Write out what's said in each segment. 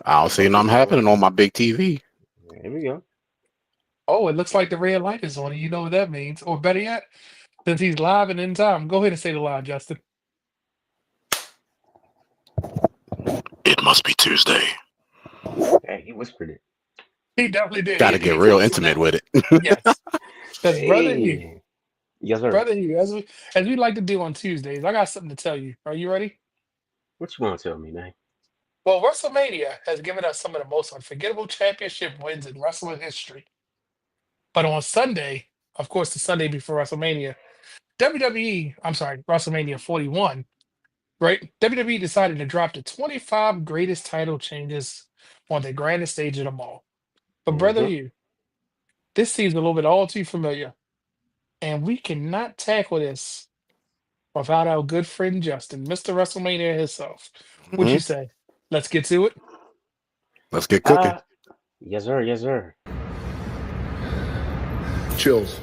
I'll see Oh, them yeah. happening on my big TV. There we go. Oh, it looks like the red light is on. You know what that means. Or better yet, since he's live and in time, go ahead and say the line, Justin. It must be Tuesday. Hey, he whispered it. He definitely did. Got to get He real told us to intimate know. with it. Yes. Because Hey. Yes, sir. as we like to do on Tuesdays, I got something to tell you. Are you ready? What you want to tell me, man? Well, WrestleMania has given us some of the most unforgettable championship wins in wrestling history. But on Sunday, of course, the Sunday before WrestleMania, WrestleMania 41, right? WWE decided to drop the 25 greatest title changes on the grandest stage of them all. But brother, Mm-hmm. this seems a little bit all too familiar, and we cannot tackle this without our good friend Justin, Mr. WrestleMania himself. What Hmm. you say? Let's get to it. Let's get cooking. Uh, yes, sir. Yes, sir. Chills.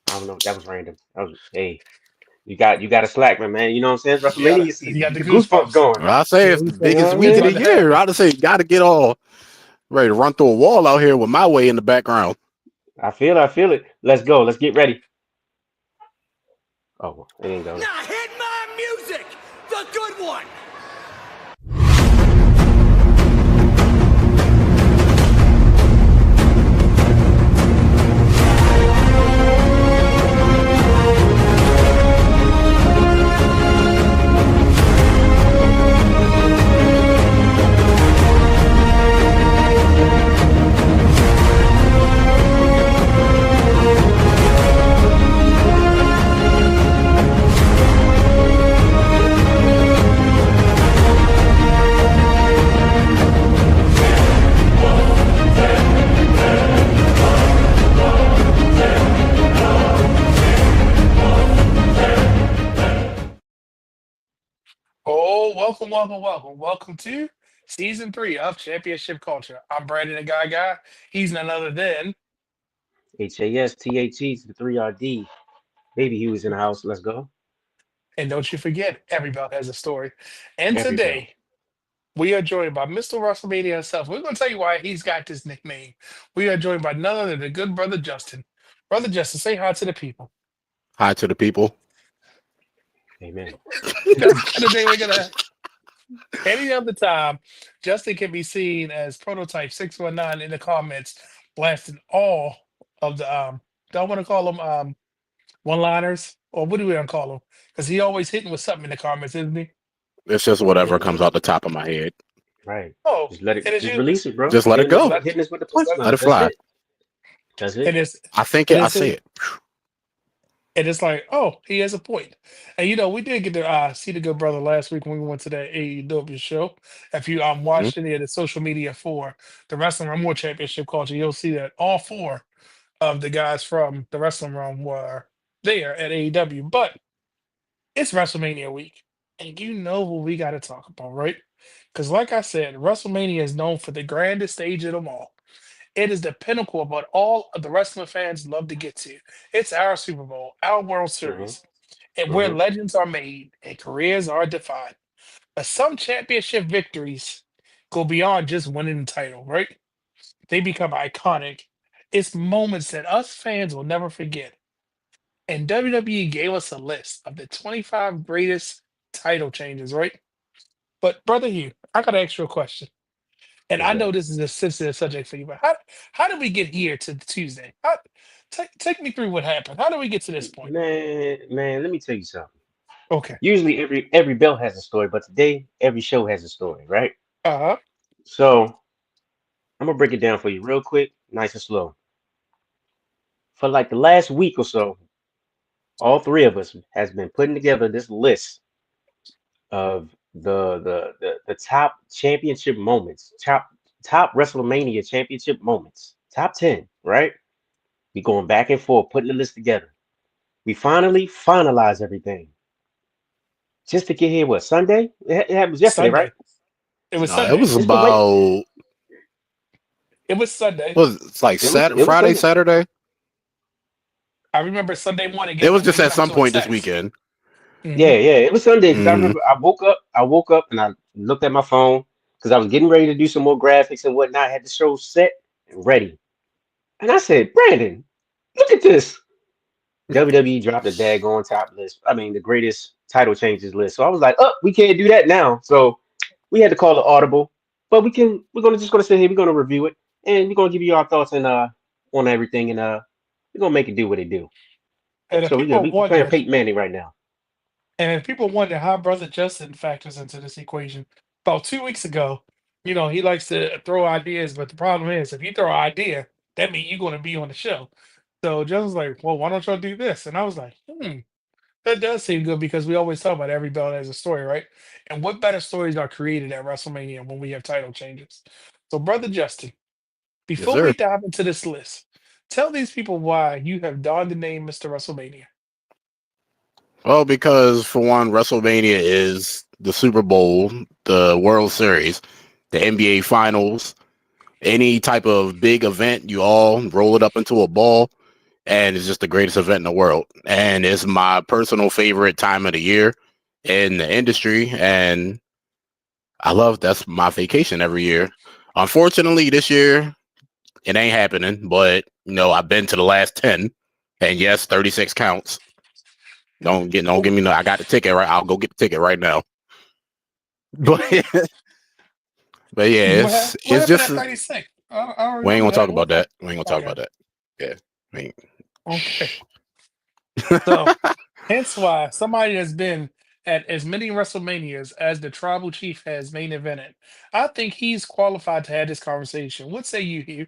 I don't know. That was random. Hey, you got a slack, man. You know what I'm saying? You got WrestleMania you season. got Get the the goosebumps goosebumps. going. I say You it's know the what I'm saying? You know biggest what I week It's of mean? the about to year. happen. I'd say got to get all ready to run through a wall out here with my way in the background. I feel it. Let's go. Let's get ready. Oh, it ain't go. Now hit my music, the good one. Oh, welcome, welcome, welcome. Welcome to season 3 of Championship Culture. I'm Brandon the Guy. He's none other than, HASTHE to the 3RD. Baby, he was in the house. Let's go. and don't you forget, every belt has a story. And Every bell. today, we are joined by Mr. WrestleMania himself. We're going to tell you why he's got this nickname. We are joined by none other than the good brother Justin. Brother Justin, say hi to the people. Hi to the people. Amen. That's the kind of day we're going to. Any other time, Justin can be seen as Prototype 619 in the comments, blasting all of the do I want to call them one-liners? Or what do we want to call them? Because he always hitting with something in the comments, isn't he? It's just whatever hmm comes out the top of my head. Right. Oh, Just let it. and it's Just usually release it, bro. Just let it just go. let Hitting us with the just let Let it punchlines. That's fly. it. That's and it. it's I think and it. I it's say it. and it's like, oh, he has a point. And we did get to see the good brother last week when we went to that AEW show. If you Mhm. watched any of the social media for the Wrestling Realm Championship culture, you'll see that all 4 of the guys from the Wrestling Realm were there at AEW. But it's WrestleMania week, and you know what we got to talk about, right? Because, like I said, WrestleMania is known for the grandest stage of them all. It is the pinnacle of what all of the wrestling fans love to get to. It's our Super Bowl, our World hmm Series, and where hmm legends are made and careers are defined. But some championship victories go beyond just winning the title, right? They become iconic. It's moments that us fans will never forget. And WWE gave us a list of the 25 greatest title changes, right? But brother Hugh, I gotta ask you a question. And What's I know that? this is a sensitive subject for you, but how did we get here to Tuesday? Take me through what happened. How did we get to this point? Man, let me tell you something. Okay. Usually every bell has a story, but today every show has a story, right? Uh-huh. So I'm gonna break it down for you real quick, nice and slow. For like the last week or so, all three of us has been putting together this list of the top championship moments, top WrestleMania championship moments, top 10, right? We going back and forth, putting the list together. We finally finalized everything. Just to get here, what, Sunday? It happened yesterday, right? Sunday. It was It Sunday. was It's been waiting. about It was Sunday. it's like It was Friday, Sunday. Saturday. I remember Sunday morning It getting was up, just waking at up some to a point this text. weekend. Yeah, yeah, it was Sunday because I Mhm. remember I woke up and I looked at my phone because I was getting ready to do some more graphics and whatnot. I had the show set and ready, and I said, Brandon, look at this. WWE dropped the daggone top list. I mean, the greatest title changes list. So I was like, oh, we can't do that now. So we had to call it audible, but we can. We're gonna sit here. We're gonna review it, and we're gonna give you our thoughts and on everything, and we're gonna make it do what it do. And if So we good. people We playing wonder, Peyton Manning right now. and if people wonder how Brother Justin factors into this equation, about 2 weeks ago, he likes to throw ideas, but the problem is if you throw an idea, that means you're going to be on the show. So Justin's like, well, why don't y'all do this? And I was like, that does seem good because we always talk about every belt has a story, right? And what better stories are created at WrestleMania when we have title changes? So, Brother Justin, Yes, before sir. we dive into this list, tell these people why you have donned the name Mr. WrestleMania. Well, because for one, WrestleMania is the Super Bowl, the World Series, the NBA Finals, any type of big event, you all roll it up into a ball, and it's just the greatest event in the world. And it's my personal favorite time of the year in the industry, and that's my vacation every year. Unfortunately, this year it ain't happening, but I've been to the last 10, and yes, 36 counts. Don't Oh, give me no. I got the ticket right. I'll go get the ticket right now. But but yeah, what it's happened just at 36? I don't we ain't remember gonna talk that. about What that. happened? We ain't gonna talk Okay. about that. Yeah. I mean, Okay. So, hence why somebody that's been at as many WrestleManias as the tribal chief has main evented, I think he's qualified to have this conversation. What say you, Hugh?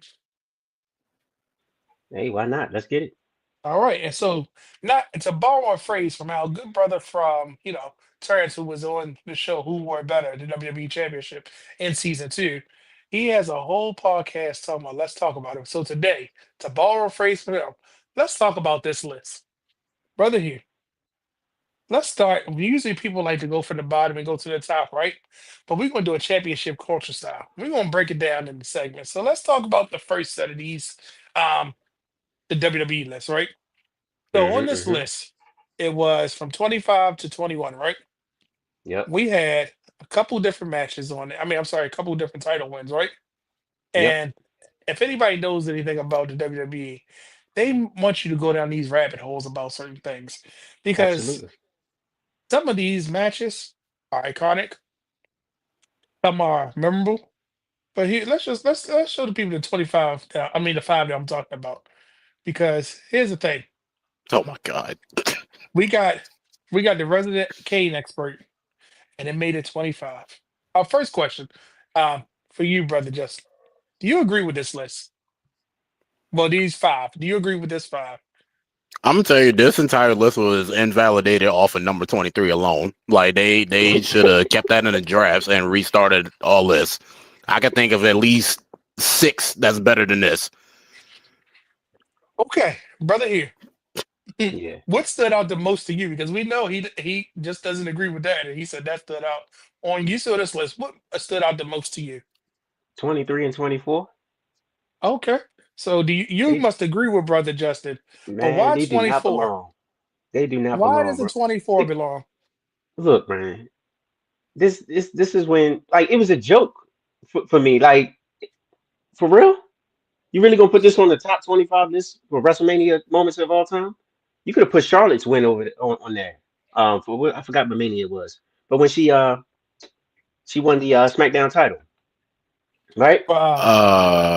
Hey, why not? Let's get it. All right, and so not to borrow a phrase from our good brother from Terrence, who was on the show Who Wore Better, the WWE Championship in season 2. He has a whole podcast talking about let's talk about it. So today, to borrow a phrase from him, let's talk about this list, brother Hugh. Let's start. Usually, people like to go from the bottom and go to the top, right? But we're going to do a championship culture style. We're going to break it down into segments. So let's talk about the first set of these, um, the WWE list, right? So on this Hmm. list, it was from 25 to 21, right? Yep. We had a couple different matches on it. I mean, I'm sorry, a couple different title wins, right? Yep. And if anybody knows anything about the WWE, they want you to go down these rabbit holes about certain things because Absolutely. some of these matches are iconic, some are memorable. But here, let's show the people the 25. I mean, the five that I'm talking about. Because here's the thing: oh my god. we got the resident Kane expert and it made it 25. Our first question, for you, brother Justin, do you agree with this list? Well, these five. Do you agree with this five? I'm gonna tell you, this entire list was invalidated off of number 23 alone. Like they should have kept that in the drafts and restarted all this. I could think of at least 6 that's better than this. Okay, brother here. Yeah. What stood out the most to you? Because we know he just doesn't agree with that, and he said that stood out on you. Saw this list. What stood out the most to you? 23 and 24. Okay, so do you They must agree with brother Justin, but man, why they do not 24? belong. They do not Why belong, does the bro. 24 Be- belong? Look, man. This is when like it was a joke for me. Like for real, you really gonna put this on the top 25 list for WrestleMania moments of all time? You could have put Charlotte's win on there. For what I forgot what Mania it was, but when she won the SmackDown title, right?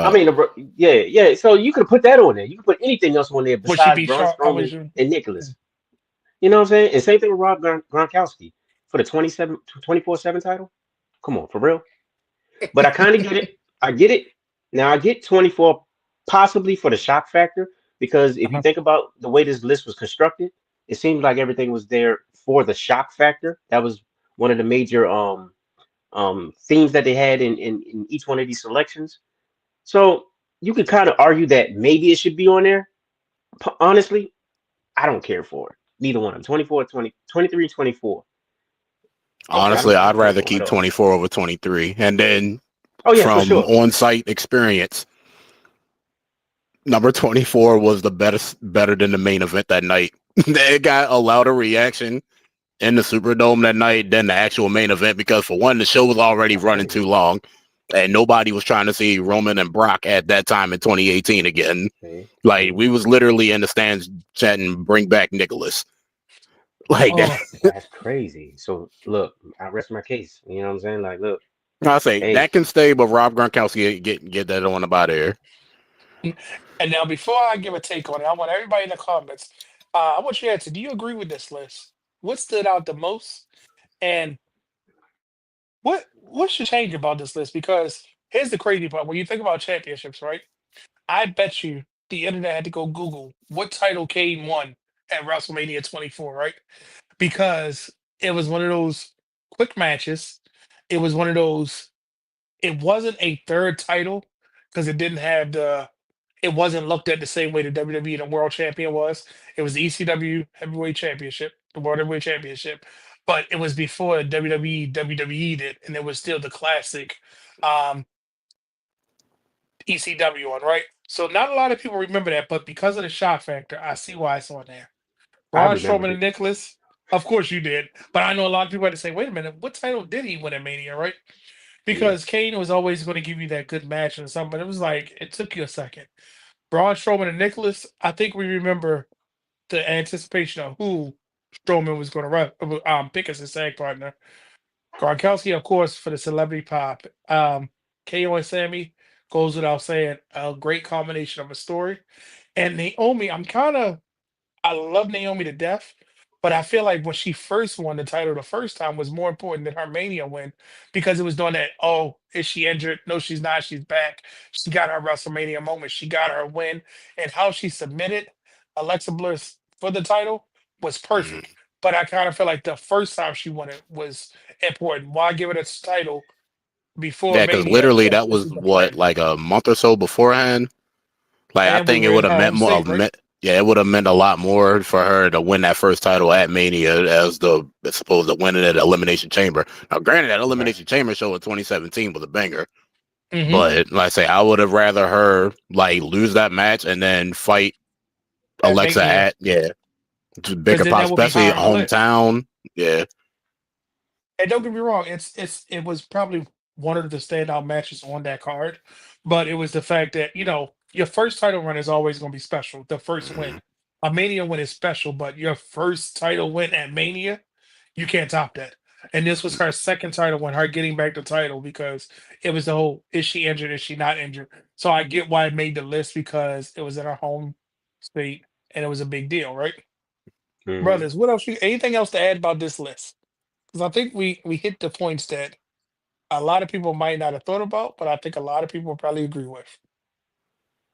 I Uh, mean, yeah, yeah. So you could put that on there. You could put anything else on there Would she besides be Braun sharp? I Strowman was and Nicholas. You know what I'm saying? And same thing with Rob Gronkowski for the 24/7 title. Come on, for real. But I kind of get it. I get it. Now I get 24 possibly for the shock factor because if you uh-huh. think about the way this list was constructed, it seems like everything was there for the shock factor. That was one of the major themes that they had in each one of these selections. So you could kind of argue that maybe it should be on there. Honestly, I don't care for it. Neither one of them. 24, 20, 23, 24. I Okay. don't honestly, I I'd don't care rather for it keep at all. 24 over 23. And then Oh yeah, for from sure. on-site experience, number 24 was the better than the main event that night. It got a louder reaction in the Superdome that night than the actual main event because for one, the show was already That's running crazy. too long, and nobody was trying to see Roman and Brock at that time in 2018 again. See, Like see, we was literally in the stands chatting, "Bring back Nicholas." Like that. Oh, that's crazy. So look, I rest my case. You know what I'm saying? Like, look, I say hey, that can stay, but Rob Gronkowski get that on about here. and now before I give a take on it, I want everybody in the comments. I want you to answer. Do you agree with this list? What stood out the most, and what should change about this list? Because here's the crazy part: when you think about championships, right? I bet you the internet had to go Google what title Kane won at WrestleMania 24, right? Because it was one of those quick matches. It was one of those. It wasn't a third title because it didn't have the. It wasn't looked at the same way the WWE and the World Champion was. It was the ECW Heavyweight Championship, the World Heavyweight Championship, but it was before WWE did, and it was still the classic um, ECW one, right? So not a lot of people remember that, but because of the shock factor, I see why it's on there. I Braun remembered Strowman and it. Nicholas, of course you did, but I know a lot of people had to say, "Wait a minute, what title did he win at Mania?" Right? Yeah, Because Kane was always going to give you that good match and something, but it was like it took you a second. Braun Strowman and Nicholas, I think we remember the anticipation of who Strowman was going to pick as his tag partner. Gronkowski, of course, for the celebrity pop. KO and Sammy goes without saying, a great combination of a story. And Naomi, I love Naomi to death, but I feel like when she first won the title the first time was more important than her Mania win because it was doing that. Oh, is she injured? No, she's not. She's back. She got her WrestleMania moment. She got her win, and how she submitted Alexa Bliss for the title was Mhm. perfect. But I kind of feel like the first time she won it was important. Why give it a title before Yeah, because Mania literally if that this was is the what plan? like a month or so beforehand. Like I And we think it were would in have her meant home more. state, right? Yeah, it would have meant a lot more for her to win that first title at Mania as the supposed to win it at Elimination Chamber. Now, granted, that right. Elimination Chamber show in 2017 was a banger, Hmm. Right. but like I say, I would have rather her like lose that match and then fight At Alexa Mania, at because bigger then pop, that would be especially higher on the list. hometown. Yeah. And don't get me wrong, it was probably one of the standout matches on that card, but it was the fact that your first title run is always going to be special. The first Mhm. win, a Mania win is special, but your first title win at Mania, you can't top that. And this was her second title win, her getting back the title because it was the whole: is she injured? Is she not injured? So I get why it made the list because it was in her home state and it was a big deal, right? Hmm. Brothers, what else? Anything else to add about this list? Because I think we hit the points that a lot of people might not have thought about, but I think a lot of people probably agree with.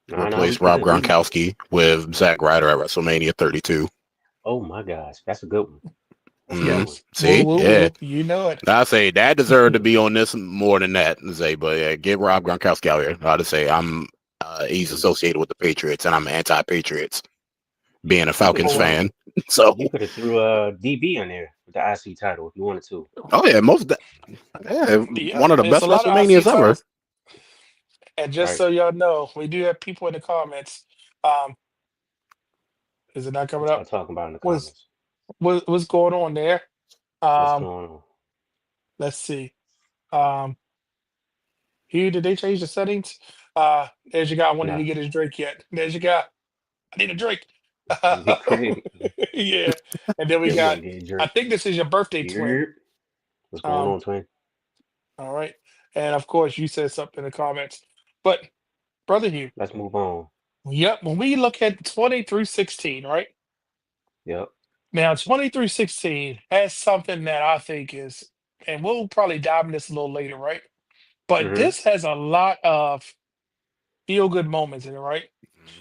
No, no, Replace we Rob good. We Gronkowski with Zack Ryder at WrestleMania 32. Oh my gosh, that's a good one. That's a good one. Yes. Woo, See, woo, yeah, woo. You know it. I say that deserved to be on this more than that. Say, but yeah, get Rob Gronkowski out here. I'd say he's Mm. associated with the Patriots, and I'm anti-Patriots, being a You could Falcons Oh, have well. fan. So, you could have threw DB in there with the IC title if you wanted to. oh yeah, yeah, Yeah, one of the it's best a lot of IC WrestleManias ever. titles. And just Right. so y'all know, we do have people in the comments. Um, is it not coming What y'all up? talking about in the What's comments? what's going on there? What's Um, going on? let's see. Um, here did they change the settings? There's your guy wanting Nah, to get his drink yet. There's your guy. I need a drink. great. Yeah. And then we Yeah, we got, gonna get a I drink. think this is your birthday twin. Here. What's going Um, on, twin? all right. And of course you said something in the comments. But brother Hugh, Let's move on. yep, when we look at 20 through 16, right? Yep. Now 20 through 16 has something that I think is, and we'll probably dive in this a little later, right? But Hmm. this has a lot of feel good moments in it, right?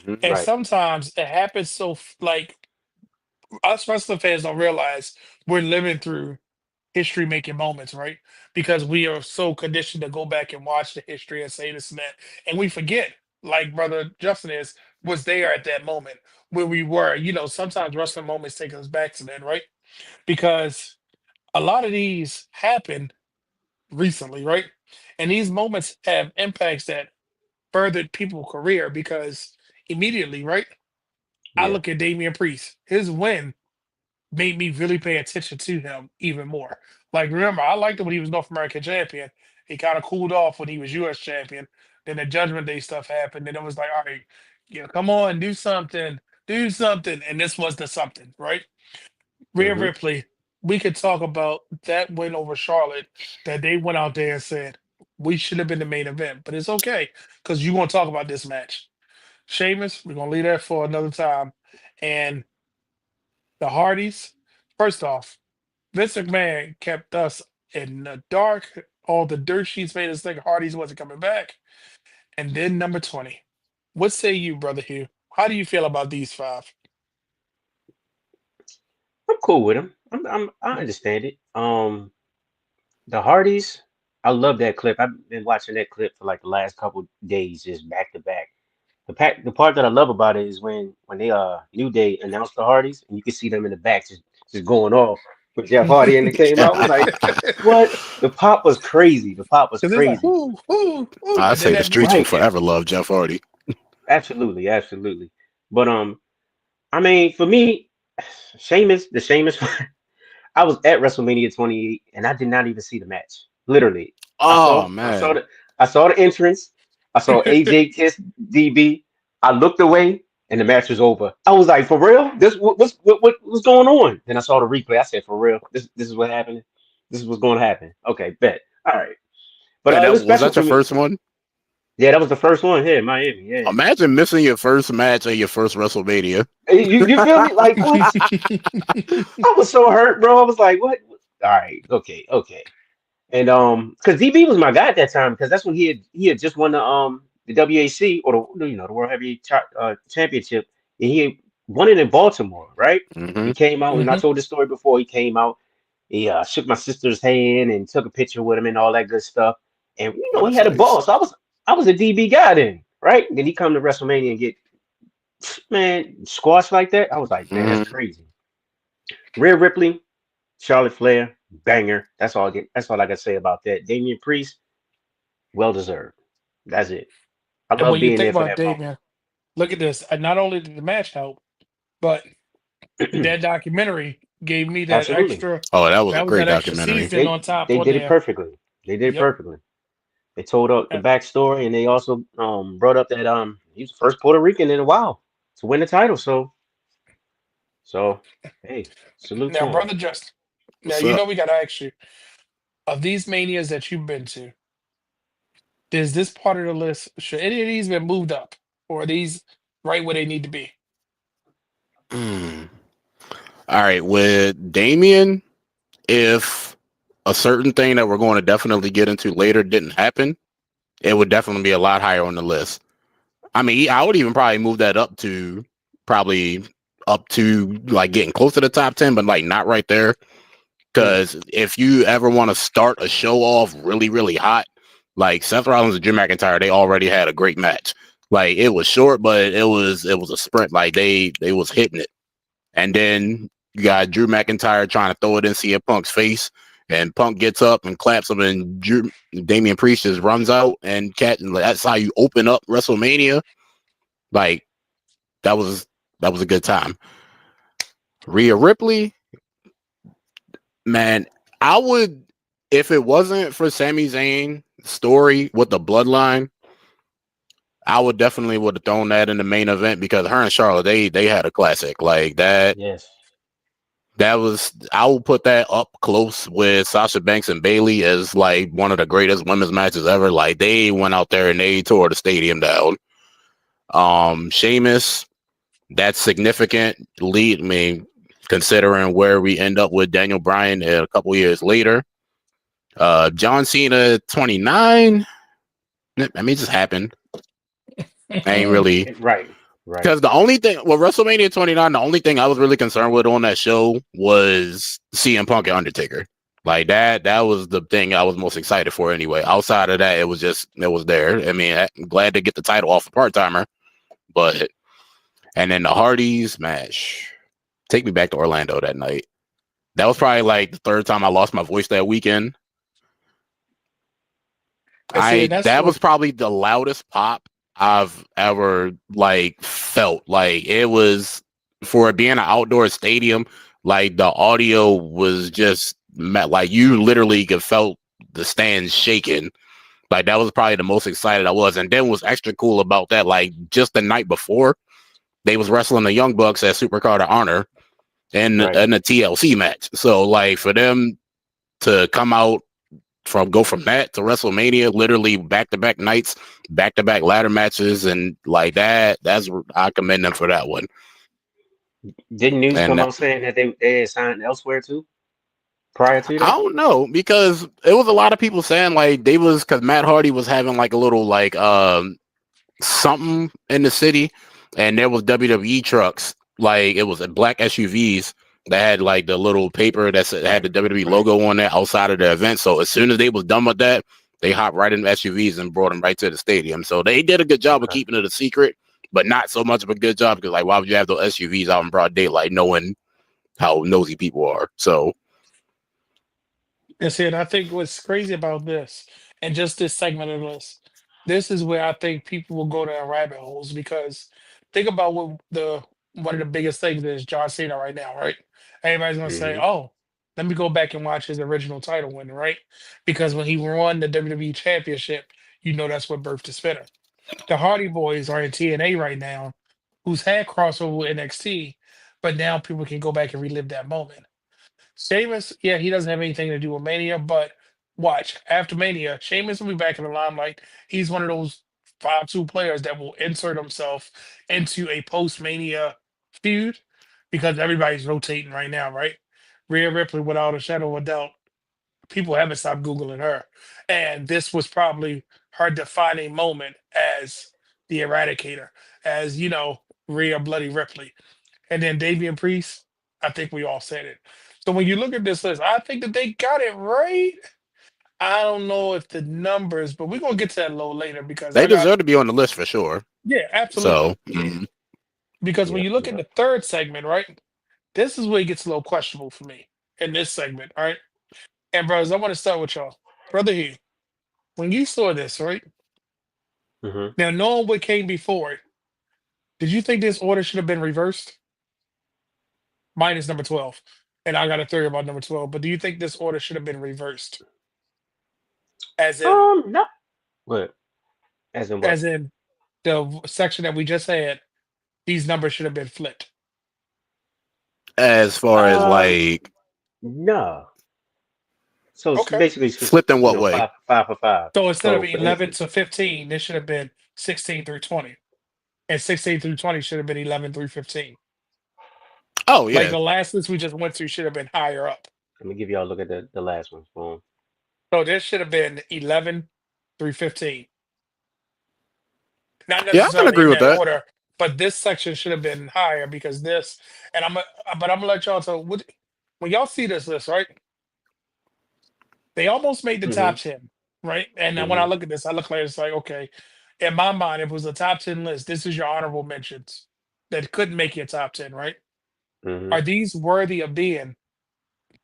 Mhm. And Right. sometimes it happens like us wrestling fans don't realize we're living through history making moments, right? Because we are so conditioned to go back and watch the history and say this and that. And we forget, like Brother Justin was there at that moment where we were. Sometimes wrestling moments take us back to then, right? Because a lot of these happen recently, right? And these moments have impacts that furthered people's career because immediately, right? I Yeah. look at Damian Priest, his win. made me really pay attention to him even more. Like, remember, I liked him when he was North American champion. He kind of cooled off when he was U.S. champion. Then the Judgment Day stuff happened. Then it was like, all right, come on, do something. And this was the something, right? Rhea Hmm. Ripley, we could talk about that win over Charlotte that they went out there and said, we should have been the main event, but it's okay because you want to talk about this match. Sheamus, we're going to leave that for another time. And the Hardys, first off, Vince McMahon kept us in the dark. All the dirt sheets made us think Hardys wasn't coming back. And then number 20. What say you, Brother Hugh? How do you feel about these five? I'm cool with him. I understand it. The Hardys, I love that clip. I've been watching that clip for like the last couple days, just back to back. The part that I love about it is when they New Day announced the Hardys, and you can see them in the back just going off with Jeff Hardy, and it came out. I was like, what? The pop was crazy. The pop was Because it's like, crazy. ooh. I And then say the that streets will music Right. hit. forever love Jeff Hardy. Absolutely, absolutely. But I mean, for me, the Sheamus. I was at WrestleMania 28, and I did not even see the match. Literally, I Oh saw I saw man. the I saw the entrance. I saw AJ kiss DB. I looked away, and the match was over. I was like, for real? This what's going on? Then I saw the replay. I said, for real? This is what happened. This is what's going to happen. Okay, bet. All right. But Man, it that was was special that for your me. first one? Yeah, that was the first one here in Miami. Yeah. Imagine missing your first match at your first WrestleMania. You feel me? Like what? I was so hurt, bro. I was like, what? All right, okay. And because DB was my guy at that time because that's when he had just won the WAC or the World Championship, and he had won it in Baltimore, right? Hmm. He came out, and I Mhm. told this story before. He came out, he shook my sister's hand and took a picture with him and all that good stuff. And Oh, he that's had a nice. ball, so I was a DB guy then, right? Then he come to WrestleMania and get man squashed like that. I was like, man, that's Hmm. crazy. Rhea Ripley, Charlotte Flair, banger. That's all I got to say about that. Damian Priest, well deserved. That's it. I And love when you being think there for about that moment. Damien, look at this. And not only did the match help, but that documentary gave me that Absolutely. extra. Oh, that was a That was great that extra documentary. season They on top they on did it there. perfectly. They did it Yep. perfectly. They told up the And backstory, and they also brought up that he was the first Puerto Rican in a while to win the title. So hey, salute to now, him. brother Justin. Now What's you up? know we gotta ask you of these manias that you've been to. Is this part of the list? Should any of these been moved up, or are these right where they need to be? Mm. All right, with Damien, if a certain thing that we're going to definitely get into later didn't happen, it would definitely be a lot higher on the list. I mean, I would even probably move that probably up to like getting close to the top 10, but like not right there. Mm, Because if you ever want to start a show off really, really hot, like Seth Rollins and Drew McIntyre, they already had a great match. Like it was short, but it was a sprint. Like they was hitting it. And then you got Drew McIntyre trying to throw it in CM Punk's face, and Punk gets up and claps him, and Damian Priest just runs out, and that's how you open up WrestleMania. Like that was a good time. Rhea Ripley, man, I would if it wasn't for Sami Zayn story with the bloodline, I would definitely would have thrown that in the main event because her and Charlotte they had a classic like that. yes. That was I will put that up close with Sasha Banks and Bailey as like one of the greatest women's matches ever. Like they went out there and they tore the stadium down. Sheamus, that's significant lead. I mean, considering where we end up with Daniel Bryan a couple years later. John Cena 29. I mean, it just happened. I ain't really Right. Right. because the only thing well WrestleMania 29, the only thing I was really concerned with on that show was CM Punk and Undertaker. Like that was the thing I was most excited for anyway. Outside of that, it was there. I mean, I'm glad to get the title off a part timer, but and then the Hardys match. Take me back to Orlando that night. That was probably like the third time I lost my voice that weekend. And see, that's That what was probably the loudest pop I've ever like felt. Like it was for it being an outdoor stadium. Like the audio was just like you literally could felt the stands shaking. Like that was probably the most excited I was. And then what's extra cool about that, like just the night before, they was wrestling the Young Bucks at Supercard of Honor in Right. a TLC match. So like for them to go from that to WrestleMania, literally back to back nights, back to back ladder matches, and like I commend them for that one. Didn't news And come out saying that they had signed elsewhere too prior to I that? don't know, because it was a lot of people saying like because Matt Hardy was having like a little like something in the city, and there was WWE trucks, like it was black SUVs that had like the little paper that had the WWE Right. logo on there outside of the event. So as soon as they was done with that, they hopped right in the SUVs and brought them right to the stadium. So they did a good job of Okay. keeping it a secret, but not so much of a good job, because like why would you have those SUVs out in broad daylight knowing how nosy people are? So And see, and I think what's crazy about this and just this segment of this is where I think people will go down rabbit holes because think about what the one of the biggest things is John Cena right now, right? Everybody's gonna say, Mm-hmm. "Oh, let me go back and watch his original title win," right? Because when he won the WWE Championship, you know that's what birthed the spinner. The Hardy Boys are in TNA right now, who's had crossover with NXT, but now people can go back and relive that moment. Sheamus, yeah, he doesn't have anything to do with Mania, but watch after Mania, Sheamus will be back in the limelight. He's one of those 5-2 players that will insert himself into a post Mania feud because everybody's rotating right now, right? Rhea Ripley, without a shadow of a doubt, people haven't stopped Googling her. And this was probably her defining moment as the Eradicator, as, Rhea Bloody Ripley. And then Davian Priest, I think we all said it. So when you look at this list, I think that they got it right. I don't know if the numbers, but we're gonna get to that a little later because they I got deserve to be on the list for sure. yeah, absolutely. So Because when Yep. you look at Yep. the third segment, right, this is where it gets a little questionable for me in this segment, all right? And brothers, I want to start with y'all. Brother Hugh, when you saw this, right? Mm-hmm. Now knowing what came before it, did you think this order should have been reversed? Minus number 12. And I got a theory about number 12, but do you think this order should have been reversed? As in No. What? As in what? as in the section that we just had, these numbers should have been flipped. as far as Um, like no. So it's Okay. basically it's just flipped in what way? five for five. So instead of So for 11 instance, to 15, this should have been 16 through 20. And 16 through 20 should have been 11 through 15. Oh Like yeah, the last list we just went through should have been higher up. let me give y'all a look at the last one. Boom. So this should have been 11 through 15. Not yeah, I can necessarily agree in with that that. order, but this section should have been higher because this, and but I'm gonna let y'all tell when y'all see this list, right? They almost made the Mm-hmm. top 10, right? And then when I Mm-hmm. look at this, I look like it's like, okay, in my mind, if it was a top 10 list, this is your honorable mentions that couldn't make your top 10, right? Mm-hmm. Are these worthy of being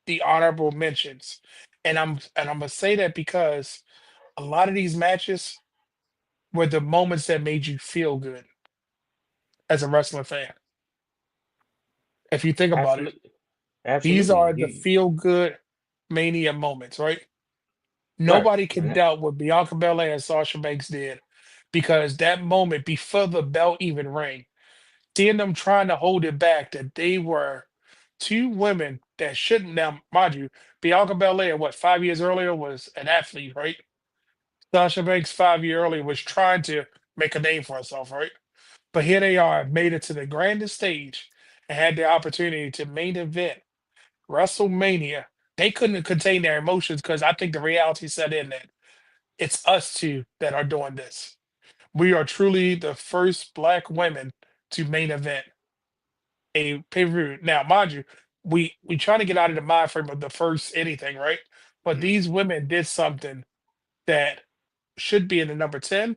the honorable mentions? And I'm gonna say that because a lot of these matches were the moments that made you feel good as a wrestling fan. If you think about it, Absolutely. these Absolutely. are the feel good mania moments, right? Right. Nobody can And doubt what Bianca Belair and Sasha Banks did because that moment before the bell even rang, seeing them trying to hold it back, that they were two women that shouldn't. Now, mind you, Bianca Belair, what 5 years earlier was an athlete, right? Sasha Banks 5 years earlier was trying to make a name for herself, right? But here they are, made it to the grandest stage and had the opportunity to main event WrestleMania. They couldn't contain their emotions because I think the reality set in that it's us two that are doing this. We are truly the first black women to main event a pay-per-view. Now, mind you, we trying to get out of the mind frame of the first anything, right? But these women did something that should be in the number 10,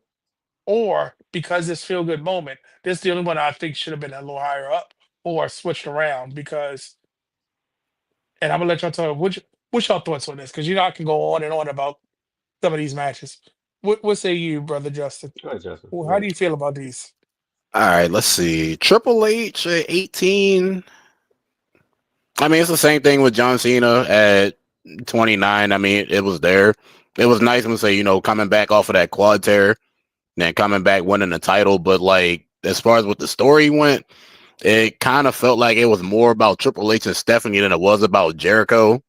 or because this feel good moment, this is the only one I think should have been a little higher up or switched around because and I'm gonna let y'all tell what's y'all thoughts on this because I can go on and on about some of these matches. What say you, brother Justin? go ahead, Justin. Well, Go how do ahead. you feel about these? All right, let's see. Triple H at 18. I mean, it's the same thing with John Cena at 29. I mean, it was there. It was nice to say, coming back off of that quad tear and then coming back winning the title. But like, as far as what the story went, it kind of felt like it was more about Triple H and Stephanie than it was about Jericho.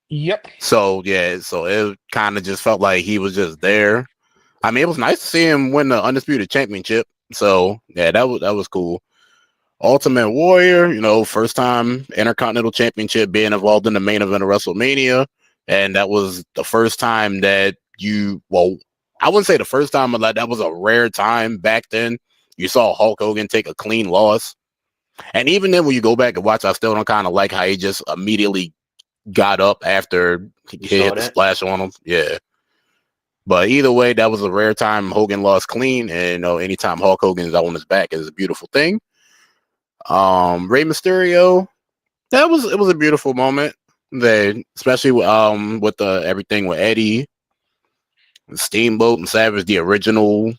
Yep. So yeah, so it kind of just felt like he was just there. I mean, it was nice to see him win the Undisputed Championship. So yeah, that was cool. Ultimate Warrior, first time Intercontinental Championship being involved in the main event of WrestleMania. And that was the first time that I wouldn't say the first time, but like that was a rare time back then. You saw Hulk Hogan take a clean loss. And even then, when you go back and watch, I still don't kind of like how he just immediately got up after he You saw hit the that? splash on him. Yeah. But either way, that was a rare time Hogan lost clean. And, anytime Hulk Hogan is on his back is a beautiful thing. Rey Mysterio, it was a beautiful moment. They especially with the everything with Eddie, Steamboat, and Savage, the original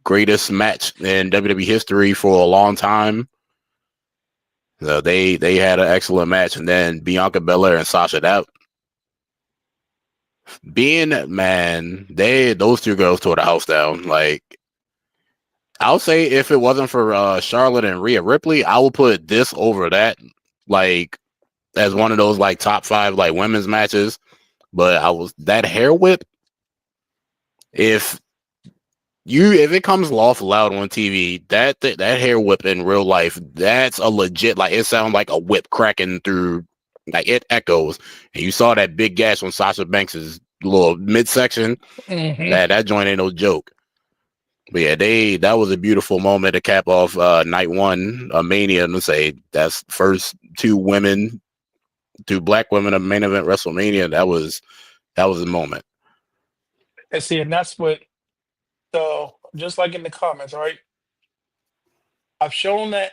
greatest match in WWE history for a long time. So they had an excellent match, and then Bianca Belair and Sasha. That being man, those two girls tore the house down. Like I'll say, if it wasn't for Charlotte and Rhea Ripley, I would put this over that. Like as one of those like top 5 like women's matches. But I was that hair whip. If it comes off loud on TV, that hair whip in real life, that's a legit, like it sounds like a whip cracking through, like it echoes. And you saw that big gash on Sasha Banks's little midsection. Mm-hmm. That joint ain't no joke. But yeah, that was a beautiful moment to cap off night one of Mania, and to say that's first two black women of main event WrestleMania. That was a moment. And see, and that's what, so just like in the comments, right? I've shown that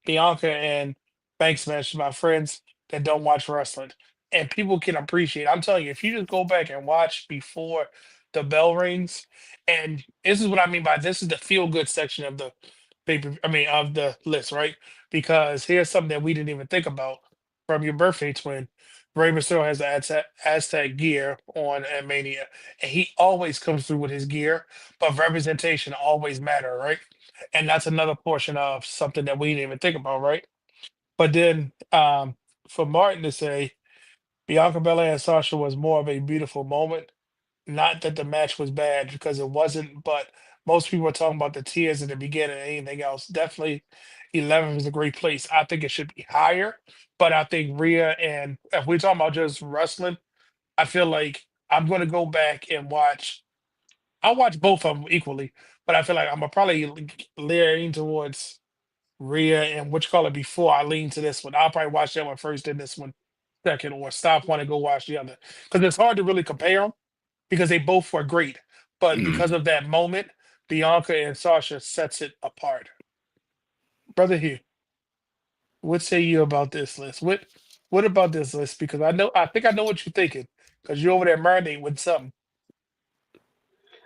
Bianca and Banks match to my friends that don't watch wrestling, and people can appreciate. I'm telling you, if you just go back and watch before the bell rings, and this is what I mean by this is the feel good section of the paper. I mean of the list, right? Because here's something that we didn't even think about from your birthday twin. Rey Mysterio has the Aztec gear on at Mania, and he always comes through with his gear, but representation always matter, right? And that's another portion of something that we didn't even think about, right? But then for Martin to say Bianca Belair and Sasha was more of a beautiful moment, not that the match was bad because it wasn't, but most people are talking about the tears in the beginning and anything else. Definitely 11 is a great place. I think it should be higher, but I think Rhea, and if we're talking about just wrestling, I feel like I'm going to go back and watch. I'll watch both of them equally, but I feel like I'm gonna probably lean towards Rhea and what you call it before I lean to this one. I'll probably watch that one first, then this one second, or stop one and go watch the other. Because it's hard to really compare them because they both were great. But Mm. because of that moment, Bianca and Sasha sets it apart. Brother Hugh, what say you about this list? What about this list? Because I think I know what you're thinking. Because you're over there marinating with something.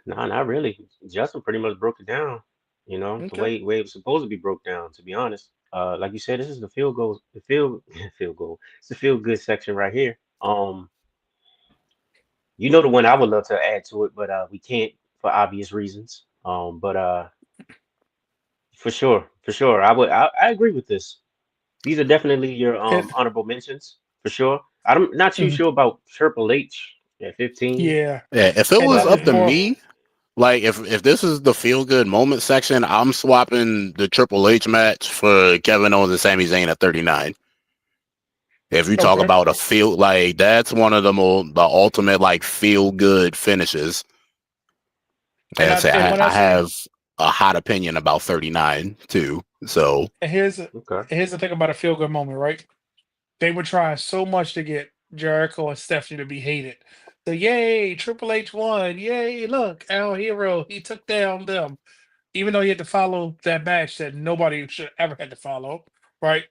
No, not really. Justin pretty much broke it down, the Okay. way it was supposed to be broke down, to be honest. Like you said, this is the field goal, the field field goal. It's the feel good section right here. The one I would love to add to it, but we can't for obvious reasons. But for sure, I agree with this. These are definitely your It, honorable mentions for sure. I'm not too mhm, sure about Triple H at 15, yeah. Yeah, if it And was that up was to but more. me, like if this is the feel good moment section, I'm swapping the Triple H match for Kevin Owens and Sami Zayn at 39. If you talk Okay. about a feel, like that's one of the ultimate like feel good finishes. And I say And I, when I I say, have a hot opinion about 39 too. So and okay. here's the thing about a feel good moment, right? They were trying so much to get Jericho and Stephanie to be hated. The yay, Triple H won. Yay, look, our hero. He took down them. Even though he had to follow that match that nobody should ever had to follow, right?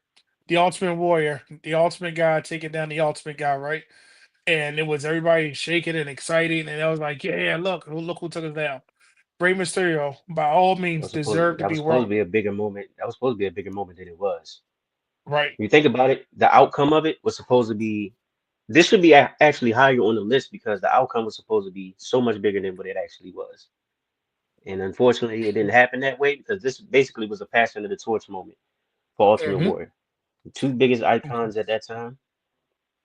The Ultimate Warrior, the Ultimate Guy taking down the Ultimate Guy, right? And it was everybody shaking and exciting, and I was like, yeah, look who took us down. Rey Mysterio, by all That means, was supposed deserved to that was be supposed to world. be a bigger moment. That was supposed to be a bigger moment than it was. Right. You think about it, the outcome of it was supposed to be. This should be actually higher on the list because the outcome was supposed to be so much bigger than what it actually was. And unfortunately, it didn't happen that way because this basically was a passing of the torch moment for Ultimate Mm-hmm. Warrior. The two biggest icons at that time,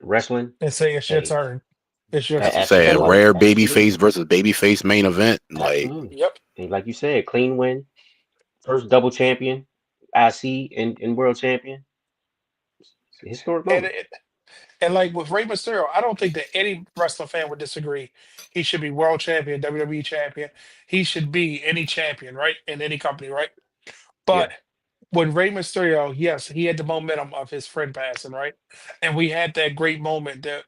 wrestling. And say it's your Hey, turn. It's your That's to say a turn. rare absolutely, babyface versus babyface main event. Like, absolutely. Yep. And like you said, clean win, first double champion, IC and world champion. It's a historic And moment. it, and like with Rey Mysterio, I don't think that any wrestling fan would disagree. He should be world champion, WWE champion. He should be any champion, right? In any company, right? Yeah, But when Rey Mysterio, yes, he had the momentum of his friend passing, right? And we had that great moment that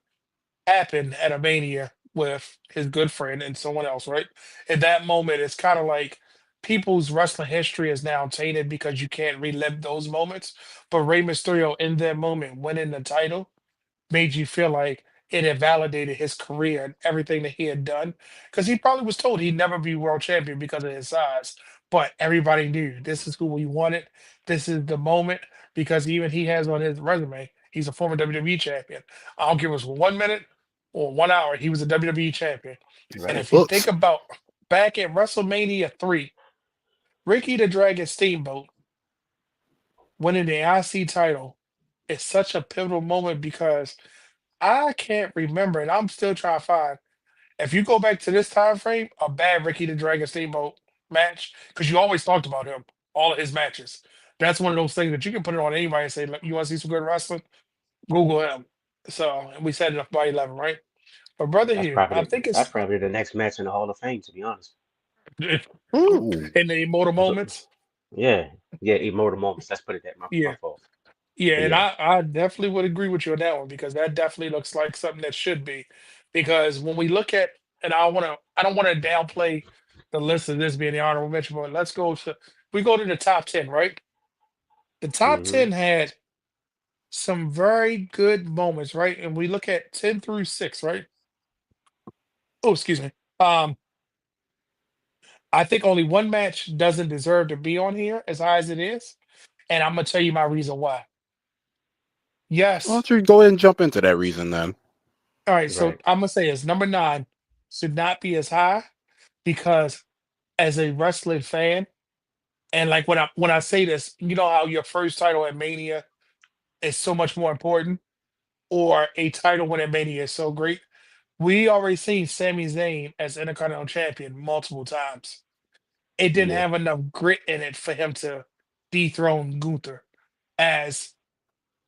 happened at a Mania with his good friend and someone else, right? At that moment, it's kind of like people's wrestling history is now tainted because you can't relive those moments. But Rey Mysterio, in that moment, winning the title, made you feel like it had validated his career and everything that he had done. Because he probably was told he'd never be world champion because of his size. But everybody knew this is who we wanted. This is the moment because even he has on his resume, he's a former WWE champion. I don't care if it was 1 minute or 1 hour, he was a WWE champion. it's in And the right. if you think books. about back at WrestleMania 3, Ricky the Dragon Steamboat winning the IC title is such a pivotal moment because I can't remember, and I'm still trying to find. If you go back to this time frame, a bad Ricky the Dragon Steamboat match, because you always talked about him, all of his matches. That's one of those things that you can put it on anybody and say, "Look, you want to see some good wrestling? Google him." So, and we said it up by 11, right? But brother That's here, probably I think that's it's probably the next match in the Hall of Fame, to be honest. Ooh. in the immortal So, moments. yeah, yeah, immortal moments. Let's put it that. My Yeah, fault. yeah, But and yeah. I definitely would agree with you on that one because that definitely looks like something that should be. Because when we look at, and I don't want to downplay the list of this being the honorable mention, but we go to the top 10, right? The top Hmm. 10 had some very good moments, right? And we look at 10 through 6, right? Oh, excuse me. Um, I think only one match doesn't deserve to be on here as high as it is, and I'm gonna tell you my reason why. Why Yes. don't you go ahead and jump into that reason then? All right, so Right. I'm gonna say is number 9 should not be as high because as a wrestling fan, and like when I say this, you know how your first title at Mania is so much more important, or a title win at Mania is so great. We already seen Sami Zayn as Intercontinental Champion multiple times. It didn't Yeah. have enough grit in it for him to dethrone Gunther, as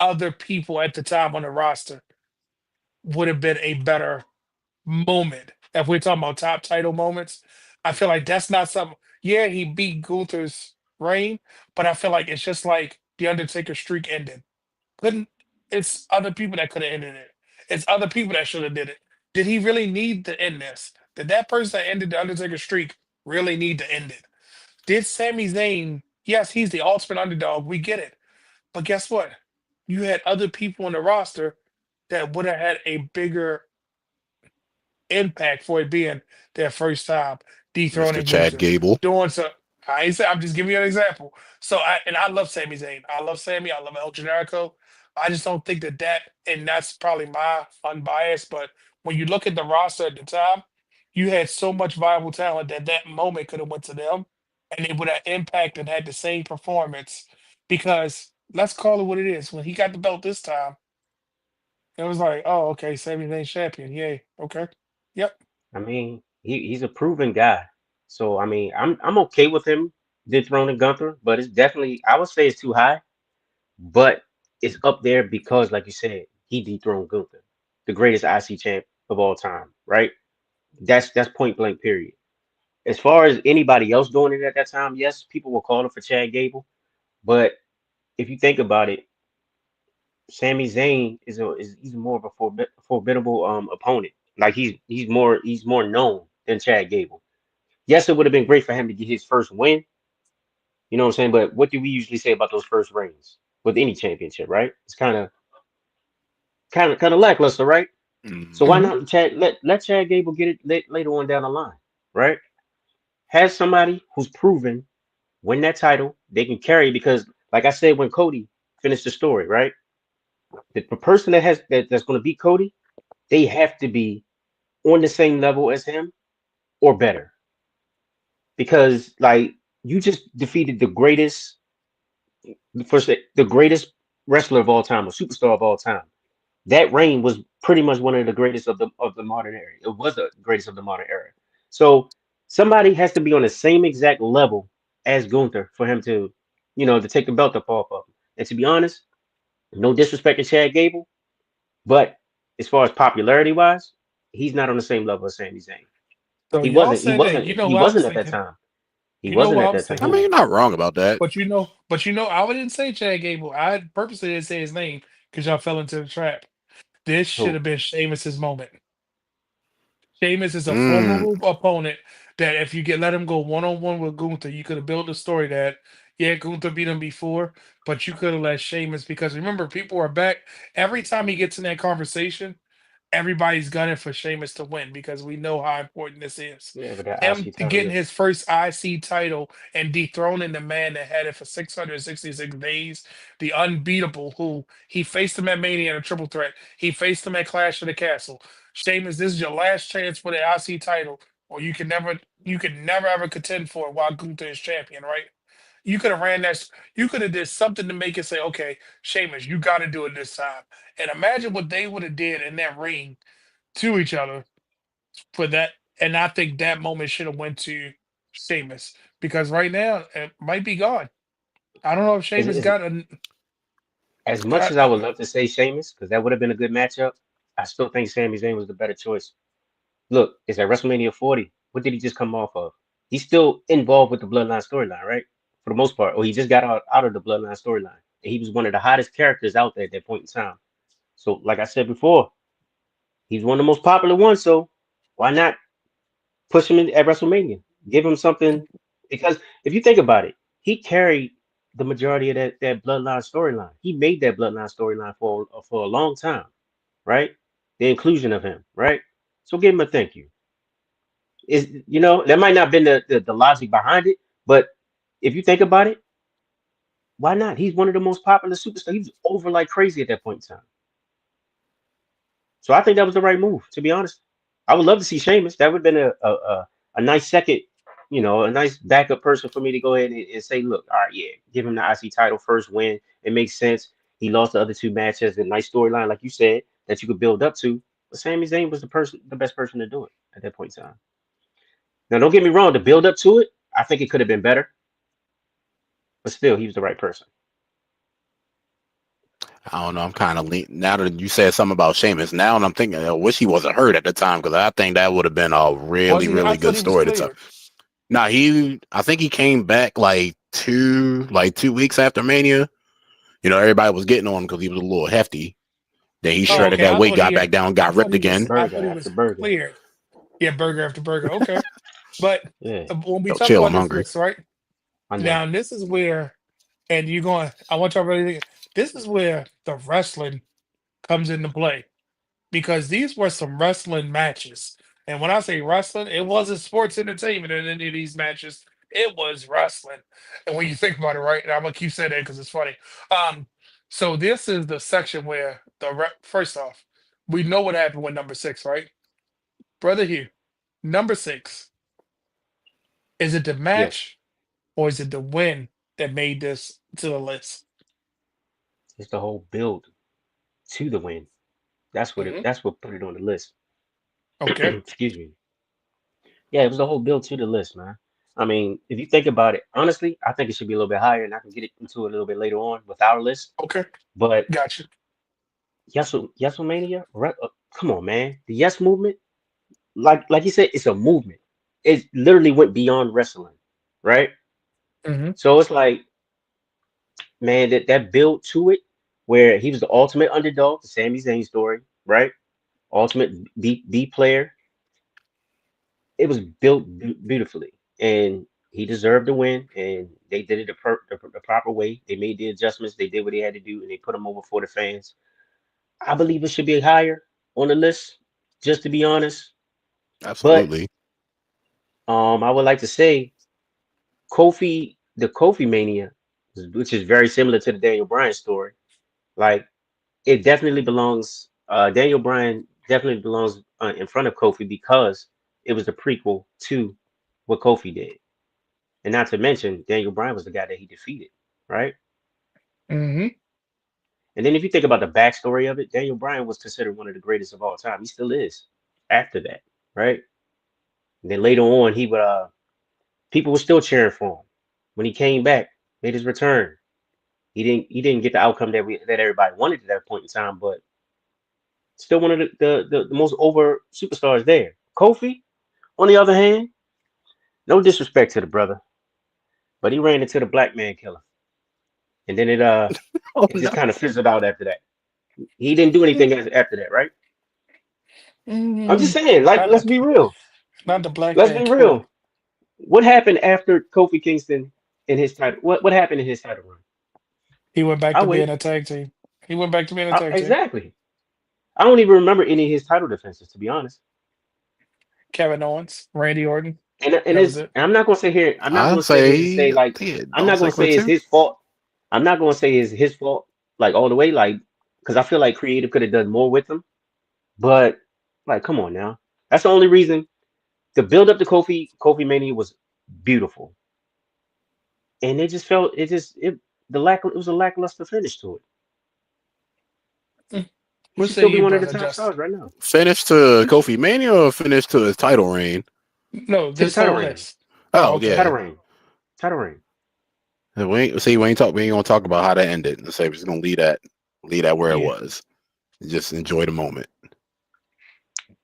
other people at the time on the roster would have been a better moment. If we're talking about top title moments, I feel like that's not something. Yeah, he beat Gunther's reign, but I feel like it's just like the Undertaker streak ended. Couldn't It's other people that could have ended it. It's other people that should have did it. Did he really need to end this? Did that person that ended the Undertaker streak really need to end it? Did Sami Zayn? Yes, he's the ultimate underdog. We get it, but guess what? You had other people on the roster that would have had a bigger impact for it being their first time Mr. dethroning Chad Gunther. Gable. Doing so, I ain't say, I'm just giving you an example. So I love Sami Zayn. I love Sami. I love El Generico. I just don't think and that's probably my unbiased. But when you look at the roster at the time, you had so much viable talent that that moment could have went to them, and it would have impacted and had the same performance. Because let's call it what it is. When he got the belt this time, it was like, oh, okay, Sami Zayn champion. Yay. Okay. Yep. I mean, he's a proven guy. So I mean, I'm okay with him dethroning Gunther, but it's definitely I would say it's too high, but it's up there because, like you said, he dethroned Gunther, the greatest IC champ of all time, right? That's point blank. Period. As far as anybody else doing it at that time, yes, people were calling for Chad Gable, but if you think about it, Sami Zayn is he's more of a formidable opponent. Like he's more known than Chad Gable. Yes, it would have been great for him to get his first win. You know what I'm saying? But what do we usually say about those first reigns with any championship, right? It's kind of lackluster, right? So Mhm. why Hmm. not let Chad Gable get it later on down the line, right? Have somebody who's proven win that title, they can carry it because, like I said, when Cody finish the story, right? The person that's going to beat Cody, they have to be on the same level as him or better, because like you just defeated the greatest wrestler of all time, or superstar of all time. That reign was pretty much one of the greatest of the modern era. It was the greatest of the modern era. So somebody has to be on the same exact level as Gunther for him to, to take the belt up off of him. And to be honest, no disrespect to Chad Gable, but as far as popularity wise, he's not on the same level as Sami Zayn. So He y'all wasn't. He said that. You wasn't. know He what I was wasn't at that thinking. time. He You know wasn't what I at was that I time. mean, thinking. you're not wrong about that. But I didn't say Chad Gable. I purposely didn't say his name because y'all fell into the trap. This should Who? have been Sheamus's moment. Sheamus is a Mm. formidable opponent that if you let him go one on one with Gunther, you could have built a story that Gunther beat him before, but you could have let Sheamus, because remember, people are back every time he gets in that conversation. Everybody's gunning for Sheamus to win because we know how important this is. Yeah, but that Him IC title getting is. his first IC title and dethroning the man that had it for 666 days, the unbeatable, who he faced him at Mania in a triple threat. He faced him at Clash of the Castle. Sheamus, this is your last chance for the IC title, or you can never ever contend for it while Gunther is champion, right? You could have ran that. You could have did something to make it say, okay, Sheamus, you got to do it this time. And imagine what they would have did in that ring to each other for that. And I think that moment should have went to Sheamus, because right now it might be gone. I don't know if Sheamus Is as much got as I would love to say Sheamus, because that would have been a good matchup. I still think Sami Zayn was the better choice. Look, it's at WrestleMania 40. What did he just come off of? He's still involved with the Bloodline storyline, right? For the most part, or he just got out of the Bloodline storyline, and he was one of the hottest characters out there at that point in time. So, like I said before, he's one of the most popular ones. So, why not push him in at WrestleMania? Give him something, because if you think about it, he carried the majority of that Bloodline storyline. He made that Bloodline storyline for a long time, right? The inclusion of him, right? So give him a thank you. Is that might not have been the logic behind it, but if you think about it, why not? He's one of the most popular superstars. He was over like crazy at that point in time. So I think that was the right move, to be honest. I would love to see Sheamus. That would have been a nice second, a nice backup person for me to go ahead and say, look, all right, yeah, give him the IC title first win. It makes sense. He lost the other two matches. A nice storyline, like you said, that you could build up to. But Sami Zayn was the best person to do it at that point in time. Now, don't get me wrong. The build up to it, I think it could have been better, but still, he was the right person. I don't know. I'm kind of now that you said something about Sheamus. Now I'm thinking, I wish he wasn't hurt at the time, because I think that would have been a was really, he? I really thought good he was story to tell. cleared. Now I think he came back like 2 weeks after Mania. Everybody was getting on him because he was a little hefty. Then he Oh, shredded okay. that weight, got back down, got ripped again. I Burger thought he after was burger. cleared. Yeah, burger after burger. Okay, but Yeah, when we Yo, talk chill, I'm about this hungry. list, right I know. now, this is where, and you're going. I want y'all to really think. This is where the wrestling comes into play, because these were some wrestling matches. And when I say wrestling, it wasn't sports entertainment in any of these matches. It was wrestling. And when you think about it, right, and I'm gonna keep saying that because it's funny. Um, so this is the section where first off, we know what happened with number six, right, brother Hugh? Number six, is it the Yes, match or is it the win that made this to the list? it's the whole build to the win. Hmm. That's what put it on the list. Okay. Excuse me. Yeah, it was the whole build to the list, man. I mean, if you think about it, honestly, I think it should be a little bit higher, and I can get into it a little bit later on with our list. Okay. But Gotcha. Yesomania, come on, man. The Yes movement, like you said, it's a movement. It literally went beyond wrestling, right? Hmm. So it's like, man, that build to it, where he was the ultimate underdog, the Sami Zayn story, right? Ultimate B player. It was built beautifully, and he deserved to win. And they did it the proper way. They made the adjustments. They did what they had to do, and they put him over for the fans. I believe it should be higher on the list, just to be honest. But Absolutely. I would like to say the Kofi Mania which is very similar to the Daniel Bryan story. Like it definitely belongs. Daniel Bryan definitely belongs in front of Kofi because it was the prequel to what Kofi did, and not to mention Daniel Bryan was the guy that he defeated, right? Hmm. And then if you think about the backstory of it, Daniel Bryan was considered one of the greatest of all time. He still is. After that, right? And then later on, he would people were still cheering for him when he came back, made his return. He didn't get the outcome that everybody wanted at that point in time, but still one of the most over superstars there. Kofi, on the other hand, no disrespect to the brother, but he ran into the black man killer, and then Oh it no. just kind of fizzled out after that. He didn't do anything after that, right? I'm just Mm, saying, like, not let's the be real. not the black Let's man be killer. real. What happened after Kofi Kingston in his title? What happened in his title run? He went back I to being wait. a tag team. He went back to being a tag team. Exactly. I don't even remember any of his title defenses, to be honest. Kevin Owens, Randy Orton. And That was it's it. and I'm not gonna sit here. I'm not I gonna sit here and say say, I like think it I'm Dolph not gonna Ziggler say it's too. his fault. I'm not gonna say it's his fault like all the way, like because I feel like creative could have done more with him. But like, come on now. That's the only reason the build up to Kofi Mania was beautiful, and it just felt it was a lackluster finish to it. Mm. He What should say still be you, one of the brother top Justin? stars right now. Finish to Kofi Mania or finish to his title reign? No, To the this title whole reign, list. Oh, Oh okay. yeah. title reign, title reign. We ain't gonna talk about how that ended. And say we're just gonna leave that where it Yeah. was. Just enjoy the moment.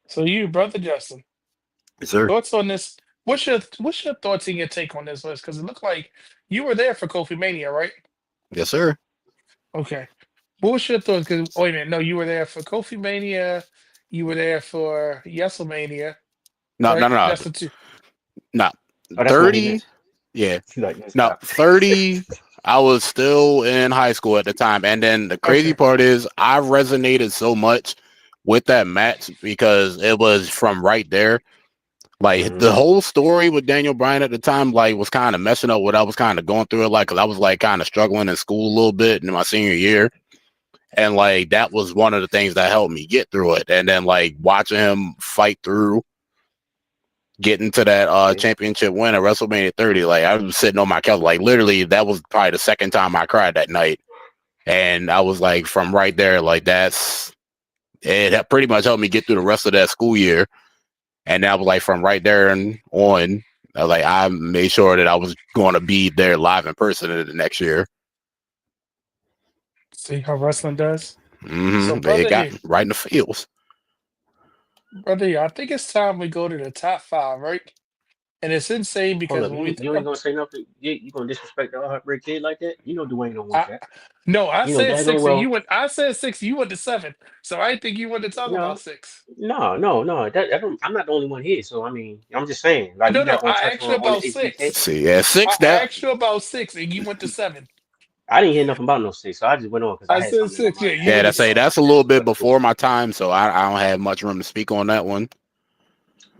So you, brother Justin, Yes, sir. thoughts on this? What's your thoughts and your take on this list? Because it looked like you were there for Kofi Mania, right? Yes, sir. Okay. What was your thoughts? Because wait a minute, no, you were there for Kofi Mania. You were there for Wrestlemania, No, no, right? no, no. That's the two. No. Oh, that's the one he 30. missed. Yeah. He's like, let's No, stop. 30. I was still in high school at the time. And then the crazy Okay. part is I resonated so much with that match because it was from right there. Like Hmm. the whole story with Daniel Bryan at the time, like was kind of messing up what I was kind of going through it, like, cause I was like kind of struggling in school a little bit in my senior year, and like that was one of the things that helped me get through it. And then like watching him fight through, getting to that See, championship win at WrestleMania 30, like I was sitting on my couch, like literally that was probably the second time I cried that night, and I was like from right there, like it pretty much helped me get through the rest of that school year. And that was like from right there and on, I was like, I made sure that I was going to be there live in person in the next year. See how wrestling does. So, It brother got here, right in the fields. brother here, I think it's time we go to the top five, right? And it's insane hold because up. when we You think ain't of, gonna say nothing. You gonna disrespect the heartbreak kid like that? You know Dwayne don't want I that. no, I You know said daggone six and you well. went. I said six, you went to seven. So I think you want to talk about No, six. no. I'm not the only one here. So I mean, I'm just saying. Like No, you're no, not gonna I touch asked you on the about HBK. six. See, at I six, that asked you about six, and you went to seven. I didn't hear nothing about no six, so I just went on because I I had said something in my six. Yeah, mind to you yeah, went to ask you about. seven. that's a little bit But cool. before my time, so I don't have much room to speak on that one.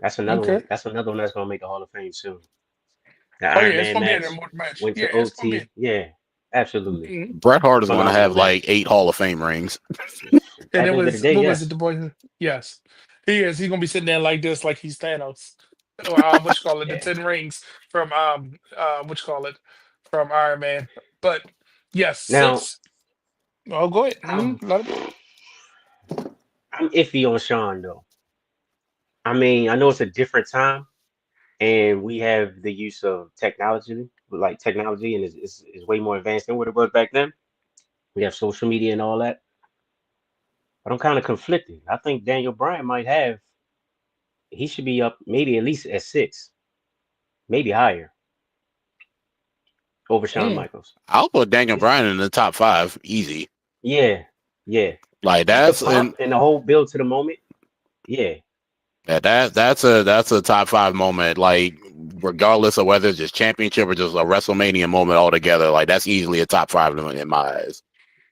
That's another Okay. one. That's another one that's gonna make the Hall of Fame soon. The Oh Iron yeah, it's Man gonna be in a match more match. went Yeah, to it's gonna be. OT. Yeah, absolutely. Mhm. Bret Hart is going to Phenomenal have like match. 8 Hall of Fame rings. And At it the end of the was day, what was it? yes. The boy. Yes, he is. He's gonna be sitting there like this, like he's Thanos. Or what you call it? The Yeah. 10 rings from what you call it from Iron Man. But yes, Now, six. Oh, go ahead. I'm Let him. I'm iffy on Sean though. I mean, I know it's a different time, and we have the use of technology, and is way more advanced than what it was back then. We have social media and all that, but I'm kind of conflicted. I think Daniel Bryan might have. He should be up maybe at least at six, maybe higher over Shawn Mm, Michaels. I'll put Daniel This, Bryan in the top 5 easy. yeah, yeah. Like Just the that's pop and and the whole build to the moment. Yeah, that's a top 5 moment. Like regardless of whether it's just championship or just a WrestleMania moment altogether, like that's easily a top 5 in my eyes.